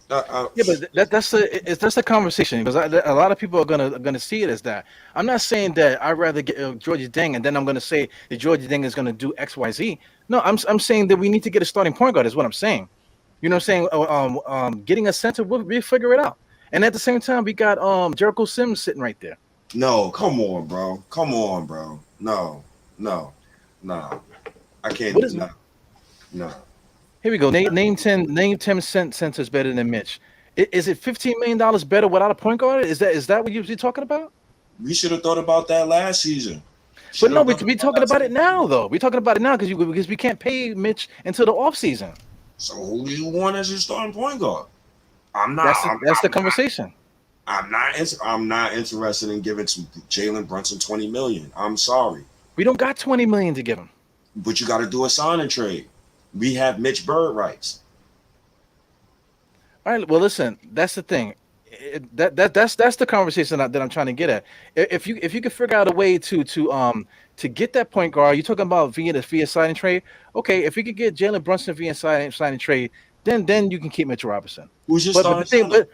Yeah, but that's the conversation because a lot of people are gonna see it as that. I'm not saying that I'd rather get Georgie Deng and then I'm gonna say that Georgie Deng is gonna do X Y Z. No, I'm saying that we need to get a starting point guard. Is what I'm saying. You know what I'm saying? Getting a center, we'll figure it out. And at the same time, we got Jericho Sims sitting right there. No, come on, bro. Come on, bro. No, no, no. I What can't. is No, no. Here we go. Name 10 centers better than Mitch. Is it $15 million better without a point guard? Is that what you're talking about? We should have thought about that last season. But Should no, have we thought we about talking that about it 10. now though. We talking about it now because we can't pay Mitch until the offseason. So who do you want as your starting point guard? I'm not. That's the conversation. I'm not interested in giving to Jalen Brunson 20 million. I'm sorry, We don't got 20 million to give him. but you got to do a sign and trade. We have Mitch Bird rights. All right. Well, listen. That's the thing. That's the conversation that I'm trying to get at. If you could figure out a way to get that point guard, you're talking about via signing trade. Okay, if you could get Jalen Brunson via signing trade, then you can keep Mitchell Robinson. Who's your But the starting thing, center?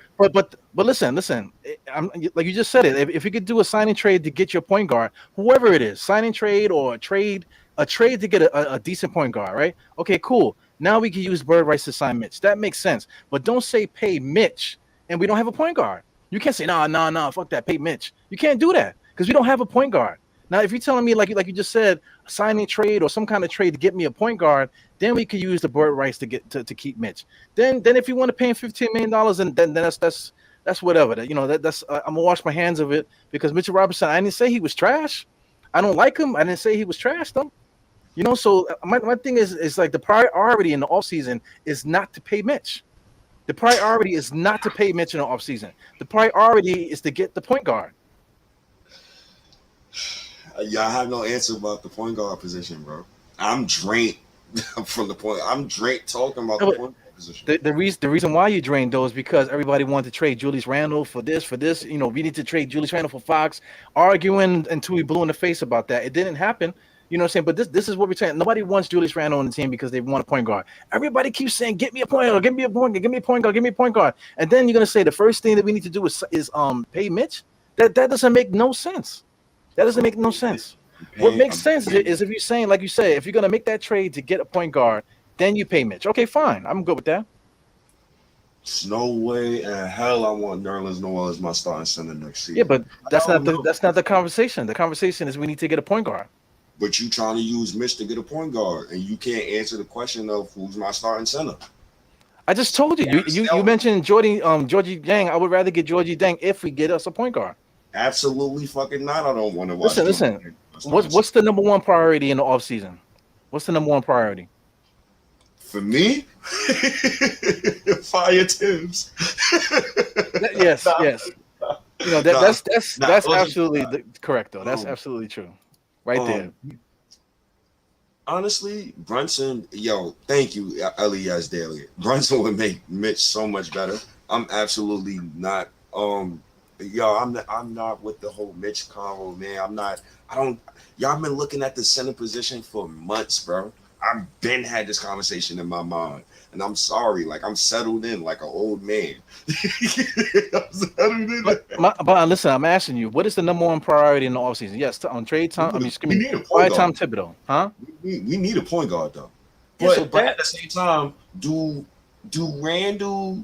but listen. I'm like you just said it. If you could do a signing trade to get your point guard, whoever it is, signing trade or a trade to get a decent point guard, right? Okay, cool. Now we can use bird rights to sign Mitch. That makes sense. But don't say pay Mitch and we don't have a point guard. You can't say nah, fuck that, pay Mitch. You can't do that because we don't have a point guard. Now, if you're telling me like you just said, a signing trade or some kind of trade to get me a point guard, then we could use the bird rights to get to keep Mitch. Then if you want to pay him $15 million, and then that's whatever. That's I'm gonna wash my hands of it because Mitchell Robinson. I didn't say he was trash. I don't like him. I didn't say he was trash though. So my thing is like the priority in the offseason is not to pay Mitch. The priority is not to pay Mitch in the offseason. The priority is to get the point guard. Yeah, I have no answer about the point guard position, bro. I'm drained from the point. I'm drained talking about the No, but point guard position. the reason why you drained those is because everybody wanted to trade Julius Randle for this. We need to trade Julius Randle for Fox, arguing until we blew in the face about that. It didn't happen. You know what I'm saying? But this is what we're saying. Nobody wants Julius Randle on the team because they want a point guard. Everybody keeps saying, "Get me a point guard, give me a point guard, give me a point guard, give me a point guard." And then you're gonna say the first thing that we need to do is pay Mitch. That doesn't make no sense. That doesn't make no sense. What makes sense is if you're saying, like you said, if you're gonna make that trade to get a point guard, then you pay Mitch. Okay, fine. I'm good with that. There's no way in hell I want Nerlens Noel as my starting center next Yeah, season. but that's Hell not the no. that's not the conversation. The conversation is we need to get a point guard. But you trying to use Mitch to get a point guard, and you can't answer the question of who's my starting center. I just told you. You mentioned Georgie Dang. I would rather get Georgie Dang if we get us a point guard. Absolutely fucking not. I don't want to watch. Listen. What's the number one priority in the offseason? What's the number one priority? For me? Fire Tibbs. Yes. That's wasn't- absolutely correct though. That's absolutely true. Right there. Honestly, Brunson, thank you, Elias Daly. Brunson would make Mitch so much better. I'm absolutely not. I'm not with the whole Mitch convo, man. I'm not. I don't. Y'all been looking at the center position for months, bro. I've been had this conversation in my mind, and I'm sorry. Like I'm settled in like an old man. I'm settled in. But listen, I'm asking you, what is the number one priority in the offseason? Yes, on trade We time. I need, mean, a, excuse we me, need a point quiet guard. time Thibodeau, huh? We need a point guard though. Yeah. So But that at the same time, do Randall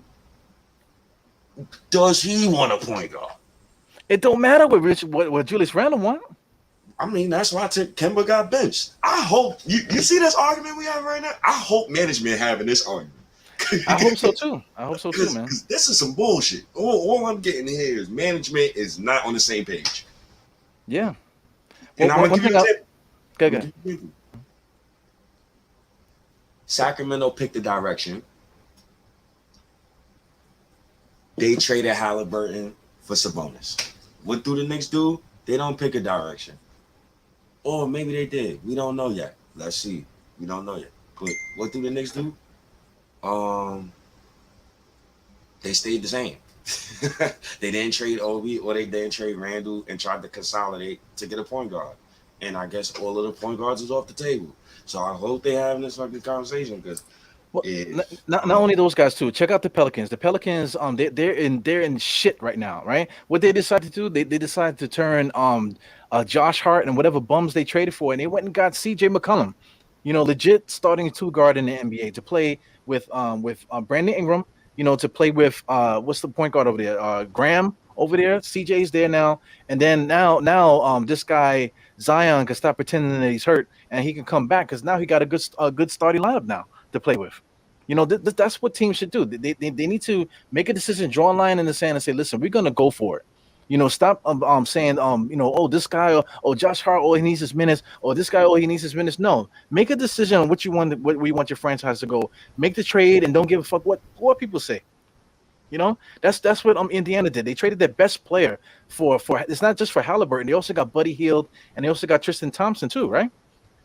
does he want a point guard? it don't matter what Julius Randle want. I mean, that's why Kemba got benched. I hope you see this argument we have right now. I hope management having this argument. I hope so too. I hope so too, man. Because this is some bullshit. All I'm getting here is management is not on the same page. Yeah. And Well, I'm gonna one give you thing an I example. I'm gonna okay. give you an example. Sacramento picked the direction. They traded Halliburton for Sabonis. What do the Knicks do? They don't pick a direction. Or maybe they did. We don't know yet. Let's see. We don't know yet. But what do the Knicks do? Um, they stayed the same. They didn't trade Obi or they didn't trade Randall and tried to consolidate to get a point guard. And I guess all of the point guards is off the table. So I hope they having this fucking conversation because Well, if not only those guys too. Check out the Pelicans. The Pelicans, they're in shit right now, right? What they decided to do, they decided to turn Josh Hart and whatever bums they traded for, and they went and got C.J. McCollum, legit starting two guard in the NBA to play with Brandon Ingram, to play with what's the point guard over there? Graham over there. CJ's there now, and then now this guy Zion can stop pretending that he's hurt and he can come back because now he got a good starting lineup now to play with. That's what teams should do. They need to make a decision, draw a line in the sand, and say, "Listen, we're gonna go for it." Stop saying oh this guy oh Josh Hart he needs his minutes or this guy he needs his minutes. No, make a decision on what you want, what we want your franchise to go. Make the trade and don't give a fuck what people say. That's what Indiana did. They traded their best player for it's not just for Halliburton. They also got Buddy Hield and they also got Tristan Thompson too, right?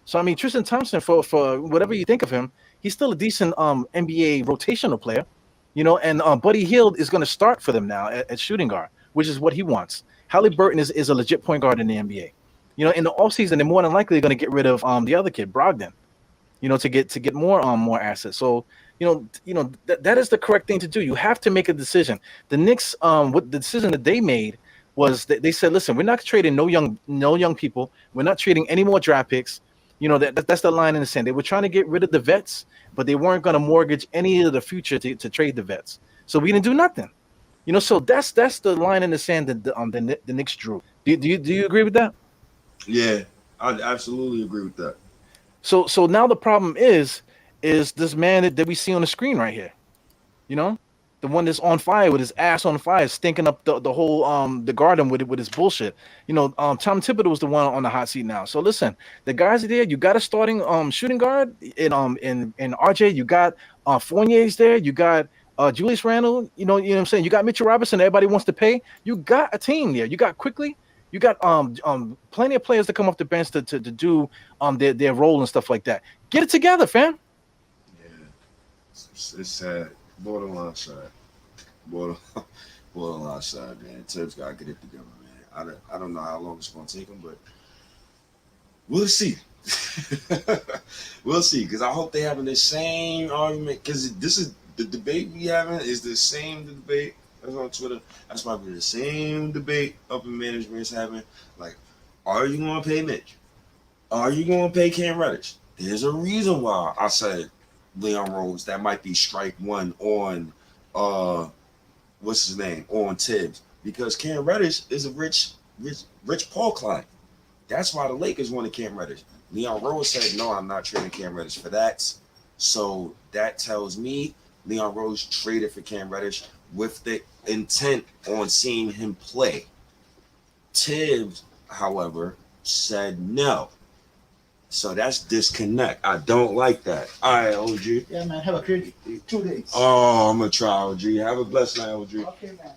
So I mean, Tristan Thompson, for whatever you think of him, he's still a decent NBA rotational player, And Buddy Hield is going to start for them now at shooting guard, which is what he wants. Halliburton is a legit point guard in the NBA. In the offseason, they're more than likely going to get rid of the other kid, Brogdon, to get more assets. So that is the correct thing to do. You have to make a decision. The Knicks, what the decision that they made was that they said, listen, we're not trading no young people. We're not trading any more draft picks. That's the line in the sand. They were trying to get rid of the vets, but they weren't going to mortgage any of the future to trade the vets. So we didn't do nothing. So that's the line in the sand that the Knicks drew. Do you agree with that? yeah, I absolutely agree with that. So now the problem is this man that we see on the screen right here. You know, the one that's on fire with his ass on fire, stinking up the whole the garden with his bullshit. Tom Thibodeau was the one on the hot seat now. So listen, the guys are there. You got a starting shooting guard in RJ. You got Fournier's there. You got Julius Randle. You know what I'm saying. You got Mitchell Robinson. Everybody wants to pay. You got a team there. You got quickly. You got plenty of players to come off the bench to do their role and stuff like that. Get it together, fam. Yeah, it's sad. Borderline sad. Border, borderline sad, man. Tibbs gotta get it together, man. I don't know how long it's gonna take him, but we'll see. We'll see. Because I hope they having the same argument. Because this is the debate we having is the same debate that's on Twitter. That's probably the same debate up in management is having. Like, are you gonna pay Mitch? Are you gonna pay Cam Reddish? There's a reason why I said Leon Rose. That might be strike one on what's his name on Tibbs because Cam Reddish is a rich Paul client. That's why the Lakers wanted Cam Reddish. Leon Rose said, "No, I'm not trading Cam Reddish for that." So that tells me Leon Rose traded for Cam Reddish with the intent on seeing him play. Tibbs, however, said no. So that's disconnect. I don't like that. All right, OG. Yeah, man. Have a great 2 days. Oh, I'm gonna try, OG. Have a blessed night, OG. Okay, man.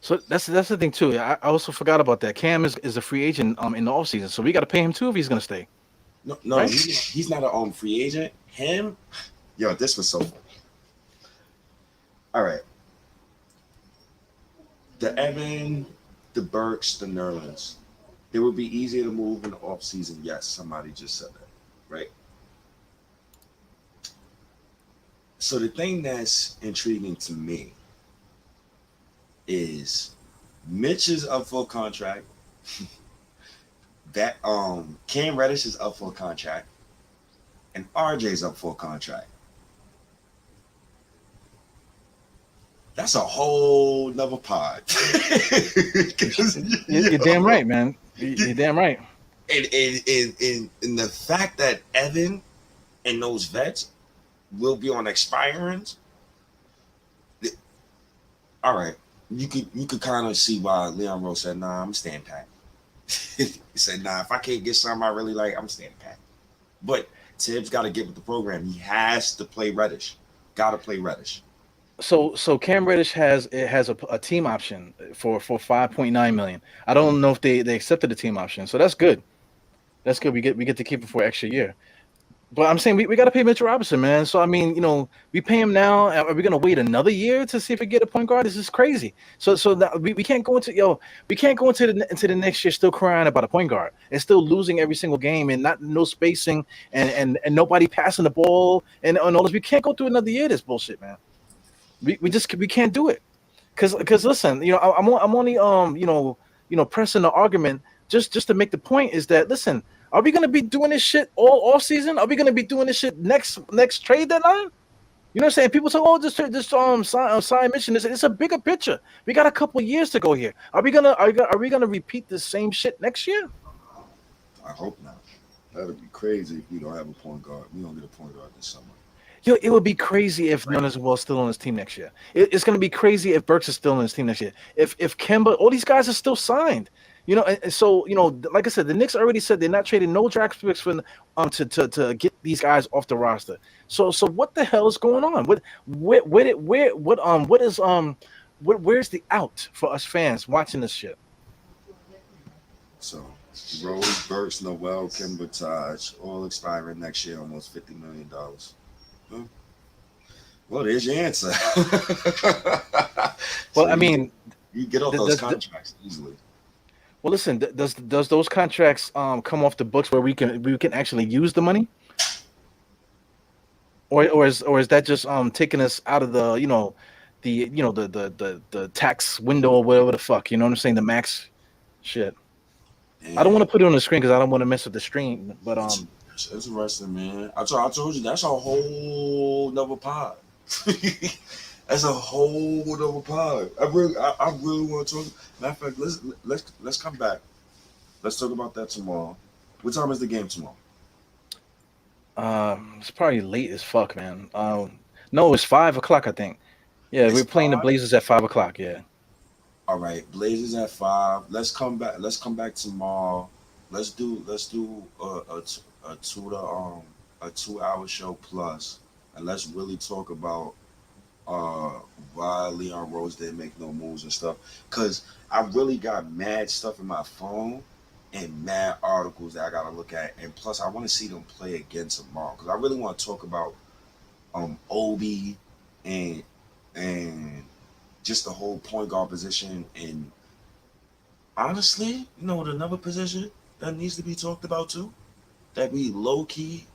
So that's the thing too. I also forgot about that. Cam is a free agent in the offseason, so we got to pay him too if he's gonna stay, No, right? he's not an free agent. Him, yo, this was so funny. All right, the Evan, the Burks, the Nerlens. It would be easier to move in the off season. Yes, somebody just said that, right? So the thing that's intriguing to me is Mitch is up for a contract. That Cam Reddish is up for a contract, and RJ's up for a contract. That's a whole nother pod. 'Cause, You're damn right, man. You're damn right. and the fact that Evan and those vets will be on expirings, all right, you could kind of see why Leon Rose said, "Nah, I'm staying pat." He said, "Nah, if I can't get something I really like, I'm staying pat." But Tibbs got to get with the program. He has to play Reddish. Got to play Reddish. So Cam Reddish has a team option for 5.9 million. I don't know if they accepted the team option, so that's good. That's good. We get to keep it for an extra year. But I'm saying we got to pay Mitchell Robinson, man. So I mean, we pay him now. Are we gonna wait another year to see if we get a point guard? This is crazy. So that we can't go into the next year still crying about a point guard and still losing every single game and not no spacing and nobody passing the ball and all this. We can't go through another year of this bullshit, man. We can't do it. Cause listen, I'm only pressing the argument just to make the point is that listen, are we gonna be doing this shit all off season? Are we gonna be doing this shit next trade deadline? You know what I'm saying? People say, "Oh, just sign mission." It's a bigger picture. We got a couple of years to go here. Are we gonna repeat the same shit next year? I hope not. That'd be crazy if we don't have a point guard. We don't get a point guard this summer. Yo, it would be crazy if Jonas was still on his team next year. It's going to be crazy if Burks is still on his team next year. If Kemba, all these guys are still signed. And so like I said, the Knicks already said they're not trading no draft picks for to get these guys off the roster. So what the hell is going on? Where's the out for us fans watching this shit? So Rose, Burks, Noel, Kimber, Taj, all expiring next year, almost $50 million. Huh? Well, there's your answer. Well, So I mean, you get off those contracts easily. well, listen, does those contracts come off the books where we can actually use the money, or is that just taking us out of the tax window or whatever the fuck, you know what I'm saying, the max shit. I don't And want to put it on the screen because I don't want to mess up the stream, but it's interesting, man. I told you that's a whole nother pod. That's a whole nother pod. I really want to talk. Matter of fact, let's come back. Let's talk about that tomorrow. What time is the game tomorrow? it's probably late as fuck, man. No, it's 5 o'clock, I think. Yeah, It's we're playing the 5. Blazers at 5 o'clock. Yeah. All right, Blazers at 5. Let's come back. Let's come back tomorrow. Let's do a 2 hour show plus, and let's really talk about uh why Leon Rose didn't make no moves and stuff. Cause I really got mad stuff in my phone and mad articles that I gotta look at, and plus I want to see them play again tomorrow. Cause I really want to talk about Obi and and just the whole point guard position. And honestly, another position that needs to be talked about too, that we low key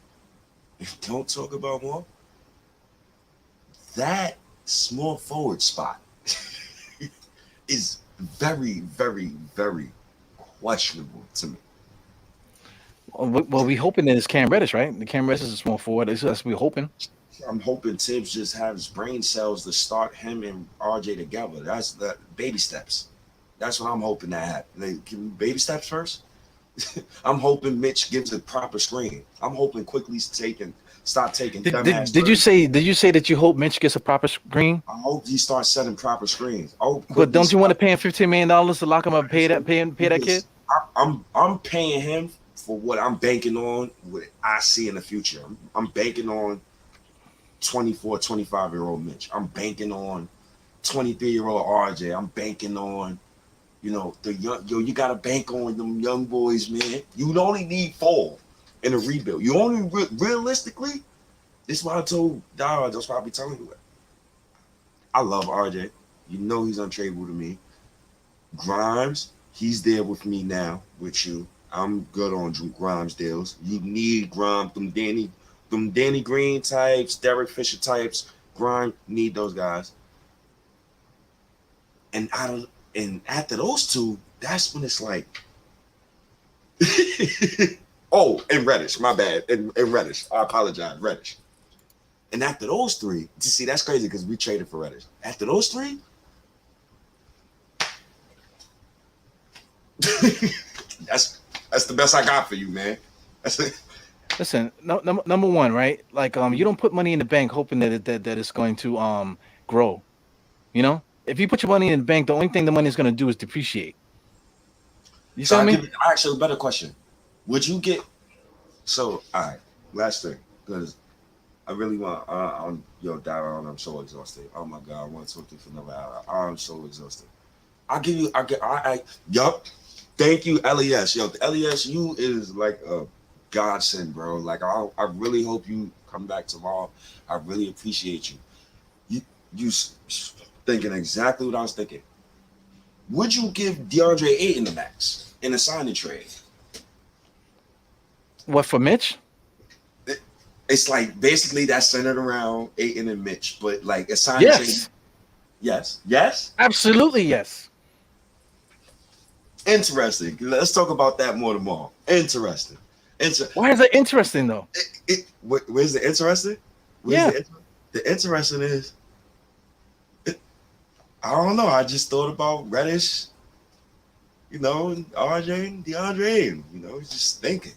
don't talk about more, that small forward spot is very, very, very questionable to me. Well, we hoping that it's Cam Reddish, right? The Cam Reddish is a small forward. That's what we hoping. I'm hoping Tibbs just has brain cells to start him and RJ together. That's the baby steps. That's what I'm hoping to happen. Baby steps first. I'm hoping Mitch gives a proper screen. I'm hoping quickly stop taking dumbass. Did you say that you hope Mitch gets a proper screen? I hope he starts setting proper screens. I hope But quickly don't you want to stop. pay him $15 million to lock him up, pay that kid? I'm paying him for what I'm banking on, what I see in the future. I'm banking on 24, 25-year-old Mitch. I'm banking on 23-year-old RJ. I'm banking on, the young, you gotta bank on them young boys, man. You only need 4 in a rebuild. You only realistically, this is why I told Dara, that's why I be telling you that. I love RJ. He's untradeable to me. Grimes, he's there with me now with you. I'm good on Grimes deals. You need Grimes, them Danny Green types, Derek Fisher types. Grimes need those guys. And out of and after those two, that's when it's like, oh, and Reddish, my bad, and Reddish. I apologize, Reddish. And after those three, you see, that's crazy because we traded for Reddish. After those three, that's the best I got for you, man. That's it. Listen, number one, right? Like, you don't put money in the bank hoping that it's going to grow. You know, if you put your money in the bank, the only thing the money is going to do is depreciate. You So feel me? I actually a better question. Would you get so all right, last thing, because I really want I'm yo, Darren, I'm so exhausted. Oh my god, I want to talk to you for another hour. I'm so exhausted. I'll give you I yup. Thank you, LES. Yo, the LES, you is like a godsend, bro. Like I really hope you come back tomorrow. I really appreciate you. Thinking exactly what I was thinking. Would you give DeAndre Ayton the max in a signing trade? What for Mitch? It's like basically that's centered around Ayton and Mitch, but like a signing trade. Yes, Yes. absolutely yes. Interesting. Let's talk about that more tomorrow. Interesting. Why is that interesting though? Where's the interesting? Yeah. The interesting is, I don't know. I just thought about Reddish, and RJ and DeAndre, just thinking.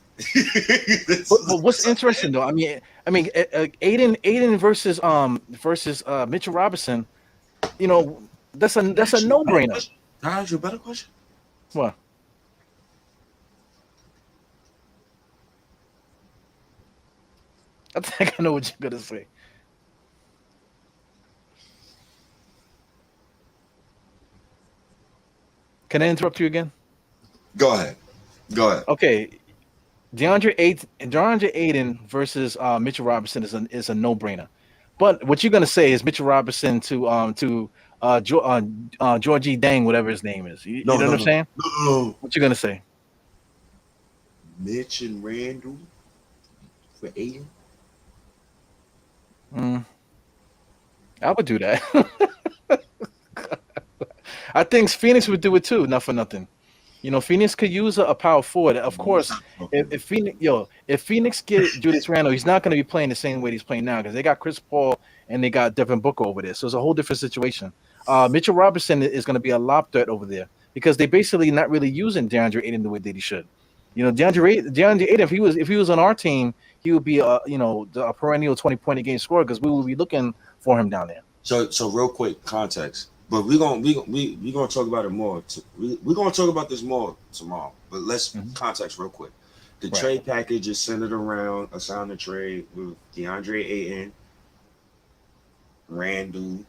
But what's interesting though? Aiden versus Mitchell Robinson. You know, that's a no brainer. Can I ask you a better question? What? I think I know what you're gonna say. Can I interrupt you again? Go ahead. Okay, DeAndre Aiden versus Mitchell Robinson is a no brainer. But what you're gonna say is Mitchell Robinson to Georgie Dang, whatever his name is. You know what I'm saying? No. What you gonna say? Mitch and Randall for Aiden. Mm, I would do that. I think Phoenix would do it too. Not for nothing. Phoenix could use a power forward. Of course, if Phoenix get Julius Randle, he's not going to be playing the same way he's playing now because they got Chris Paul and they got Devin Booker over there. So it's a whole different situation. Mitchell Robinson is going to be a lob threat over there because they basically not really using DeAndre Ayton the way that he should. DeAndre Ayton, if he was on our team, he would be a perennial 20-point a game scorer because we will be looking for him down there. So real quick context, but we're gonna talk about it more. We're gonna talk about this more tomorrow. But let's context real quick. The trade package is centered around a sign and trade with DeAndre Ayton, Randall,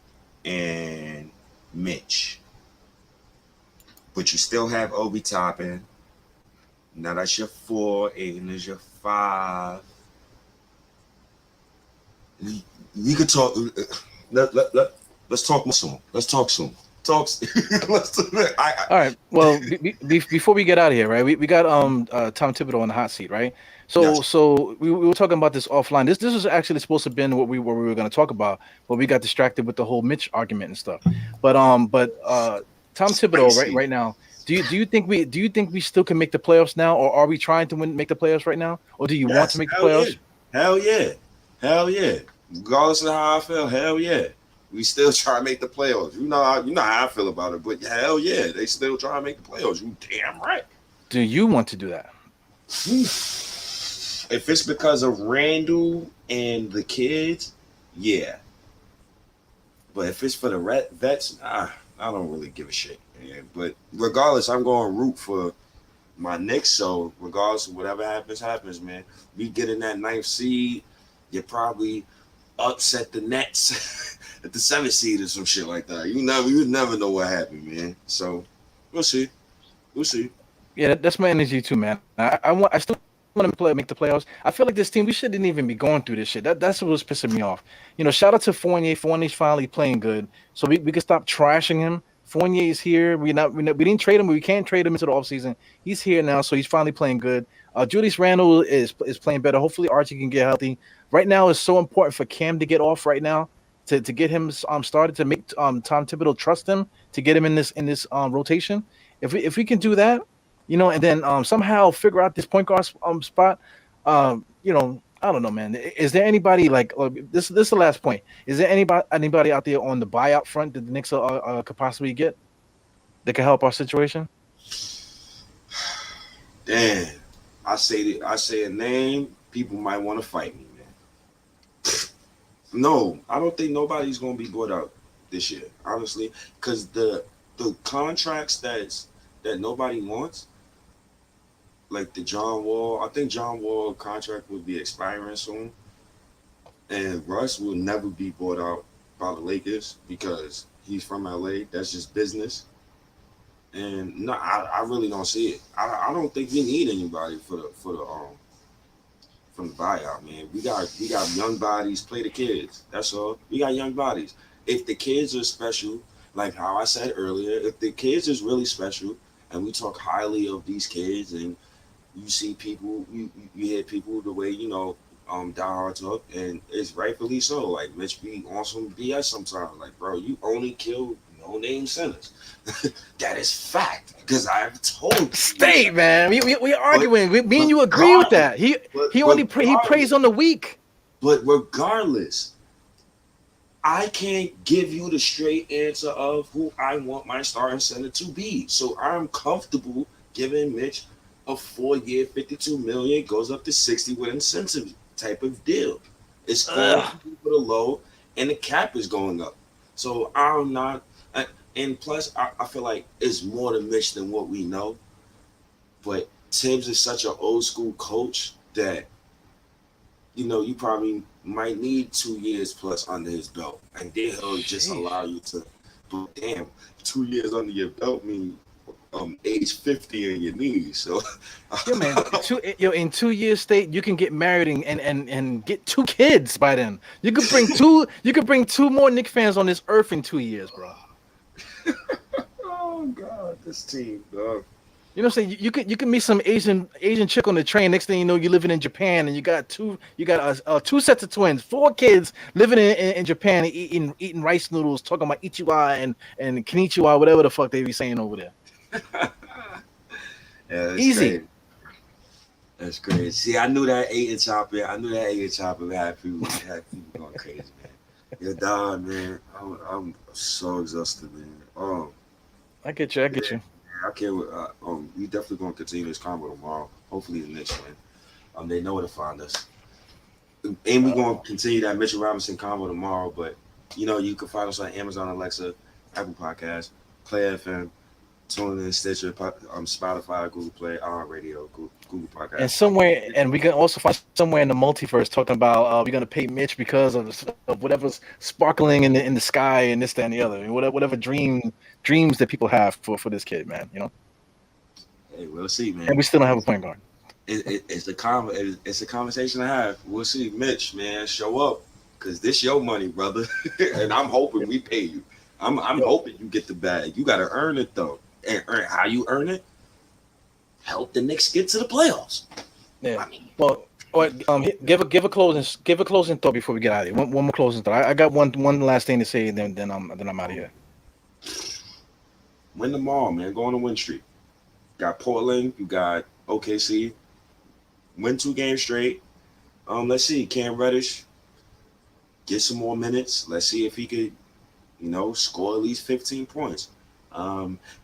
and Mitch. But you still have Obi Toppin. Now that's your 4. Ayton is your 5. We could talk. Let's talk more soon. Let's talk soon. Let's All right. Well, before we get out of here, right? We got Tom Thibodeau on the hot seat, right? So Yes. so we were talking about this offline. This was actually supposed to have been what we were going to talk about, but we got distracted with the whole Mitch argument and stuff. But Tom Thibodeau right now. Do you think we still can make the playoffs now, or are we trying to make the playoffs right now, or do you want to make the playoffs? Yeah. Hell yeah. Regardless of how I feel, hell yeah. We still try to make the playoffs. You know how I feel about it, but hell yeah, they still try to make the playoffs. You damn right. Do you want to do that? If it's because of Randall and the kids, yeah. But if it's for the vets, I don't really give a shit. Man. But regardless, I'm going to root for my Knicks. So regardless of whatever happens, man. We get in that 9th seed, you probably upset the Nets at the 7th seed or some shit like that. You would never know what happened, man. So we'll see. Yeah, that's my energy too, man. I still want to make the playoffs. I feel like this team, we shouldn't even be going through this shit. That's what was pissing me off. Shout out to Fournier. Fournier's finally playing good, so we can stop trashing him Fournier is here. We didn't trade him. We can't trade him into the offseason. He's here now, so he's finally playing good. Julius Randle is playing better. Hopefully Archie can get healthy. Right now is so important for Cam to get off right now to get him started to make Tom Thibodeau trust him to get him in this rotation. If we can do that, and then somehow figure out this point guard spot, I don't know, man. Is there anybody like this? This is the last point. Is there anybody out there on the buyout front that the Knicks could possibly get that could help our situation? Damn, I say a name, people might want to fight me, man. No, I don't think nobody's gonna be bought out this year, honestly, because the contracts that nobody wants, like the John Wall. I think John Wall contract will be expiring soon, and Russ will never be bought out by the Lakers because he's from LA. That's just business. And no, I really don't see it. I don't think we need anybody for the from the buyout, man. We got young bodies. Play the kids. That's all. We got young bodies. If the kids are special, like how I said earlier, if the kids is really special, and we talk highly of these kids, and you see people, you hear people the way diehard talk, and it's rightfully so. Like Mitch be on some BS sometimes. Like, bro, you only kill no name centers. That is fact because I've told you. Stay, man. We arguing. Me and you agree with that. He prays on the weak. But regardless, I can't give you the straight answer of who I want my starting center to be. So I'm comfortable giving Mitch a 4-year, $52 million, goes up to 60 with incentive type of deal. It's going for the low, and the cap is going up. So I'm not. And plus, I feel like it's more to Mitch than what we know. But Tibbs is such an old school coach that, you probably might need 2 years plus under his belt. And then he'll just allow you to, but damn, 2 years under your belt means age 50 in your knees. So, yeah, man, in 2 years state, you can get married and get 2 kids by then. You could bring two more Knicks fans on this earth in 2 years, bro. Oh God, this team, dog. You know what I'm saying? You can meet some Asian chick on the train. Next thing you know, you're living in Japan, and you got two sets of twins, 4 kids living in Japan, eating rice noodles, talking about ichiwa and konnichiwa, whatever the fuck they be saying over there. Yeah, easy. Crazy. That's crazy. See, I knew that Aiton chopper had people going crazy, man. Yeah, dog, man. I'm so exhausted, man. I get you. I can't. We definitely gonna continue this combo tomorrow. Hopefully the next one. They know where to find us. And we're gonna continue that Mitchell Robinson combo tomorrow. But you can find us on Amazon Alexa, Apple Podcasts, Play FM, TuneIn, Stitcher, Spotify, Google Play, Radio, Google Podcasts. And we can also find somewhere in the multiverse talking about we're gonna pay Mitch because of whatever's sparkling in the sky and this, that, and the other, and whatever dreams that people have for this kid, man. Hey, we'll see, man. And we still don't have a point guard. It's a conversation to have. We'll see, Mitch, man. Show up because this your money, brother, and I'm hoping we pay you. I'm hoping you get the bag. You got to earn it though. And how you earn it? Help the Knicks get to the playoffs. Yeah. Well, give a closing thought before we get out of here. One more closing thought. I got one last thing to say, and then I'm out of here. Win them all, man. Go on a win streak. Got Portland. You got OKC. Win 2 games straight. Let's see. Cam Reddish get some more minutes. Let's see if he could, score at least 15 points.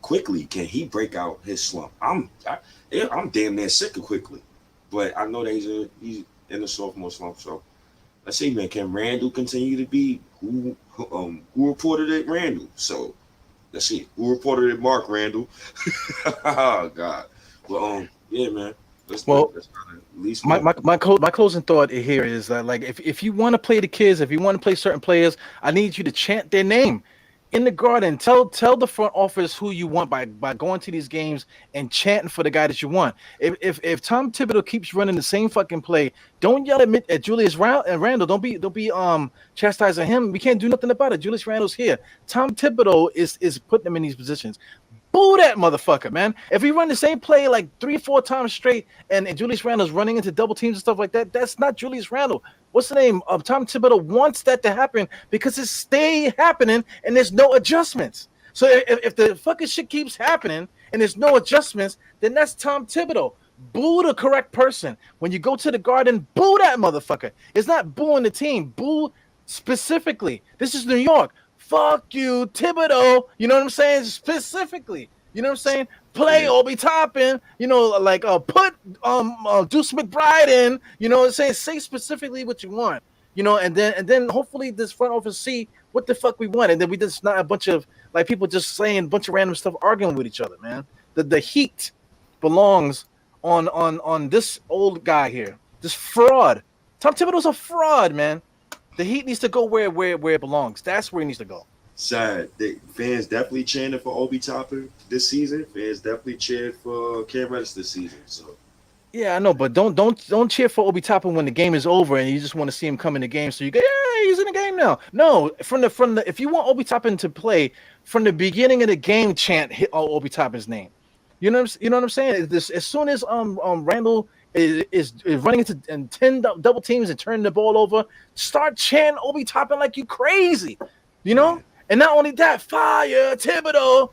Quickly, can he break out his slump? I'm damn near sick of Quickly, but I know that he's in the sophomore slump. So let's see, man. Can Randall continue to be who reported it? Randall. So let's see who reported it. Mark Randall. Oh God. Well, yeah, man. Let's at least my closing thought here is that, like, if you want to play the kids, if you want to play certain players, I need you to chant their name in the Garden, tell the front office who you want by going to these games and chanting for the guy that you want. If Tom Thibodeau keeps running the same fucking play, don't yell at Julius Randle. Don't be chastising him. We can't do nothing about it. Julius Randle's here. Tom Thibodeau is putting them in these positions. Boo that motherfucker, man. If we run the same play like 3-4 times straight and Julius Randle's running into double teams and stuff like that, that's not Julius Randle. What's the name? Tom Thibodeau wants that to happen because it's stay happening and there's no adjustments. So if the fucking shit keeps happening and there's no adjustments, then that's Tom Thibodeau. Boo the correct person. When you go to the Garden, boo that motherfucker. It's not booing the team. Boo specifically. This is New York. Fuck you, Thibodeau. You know what I'm saying? Specifically. You know what I'm saying? Play Obi Toppin. You know, like put Deuce McBride in. You know what I'm saying? Say specifically what you want. You know, and then hopefully this front office see what the fuck we want, and then we just not a bunch of like people just saying a bunch of random stuff, arguing with each other, man. The heat belongs on this old guy here, this fraud. Tom Thibodeau's a fraud, man. The heat needs to go where it belongs. That's where he needs to go. Sad. Fans definitely chanted for Obi Toppin this season. Fans definitely cheered for Cam Reddish this season. So yeah, I know, but don't cheer for Obi Toppin when the game is over and you just want to see him come in the game. So you go, yeah, he's in the game now. No, from the if you want Obi Toppin to play from the beginning of the game, chant Obi Toppin's name. You know what I'm saying? As soon as Randle is running into 10 double teams and turning the ball over, start chanting Obi Toppin like you crazy, you know? And not only that, fire Thibodeau,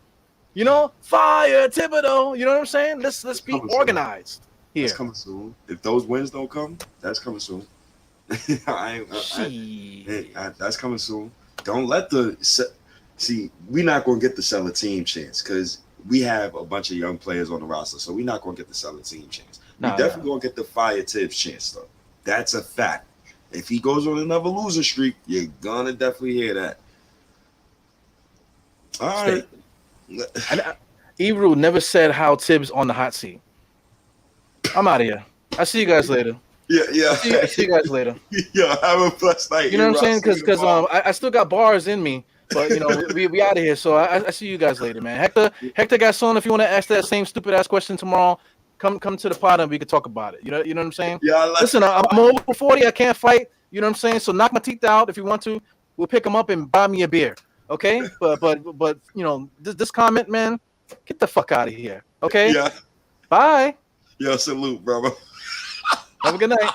you know? Fire Thibodeau, you know what I'm saying? Let's be organized here. That's coming soon. If those wins don't come, that's coming soon. That's coming soon. Don't let we're not going to get the sell a team chance because we have a bunch of young players on the roster, so we're not going to get the sell a team chance. We definitely gonna get the fire Tibbs chance though. That's a fact. If he goes on another loser streak, you're gonna definitely hear that. All right. Ebru never said how Tibbs on the hot seat. I'm out of here. I'll see you guys later. Yeah. See you guys later. Yeah, have a blessed night. You know what I'm saying? Because I still got bars in me. But you know, we out of here. So I see you guys later, man. Hector Gasson, if you want to ask that same stupid ass question tomorrow, come to the pod and we can talk about it. You know what I'm saying? Yeah. Listen, I'm over 40. I can't fight. You know what I'm saying? So knock my teeth out if you want to. We'll pick them up and buy me a beer. Okay? But you know, this comment, man, get the fuck out of here. Okay? Yeah. Bye. Yeah. Salute, brother. Have a good night.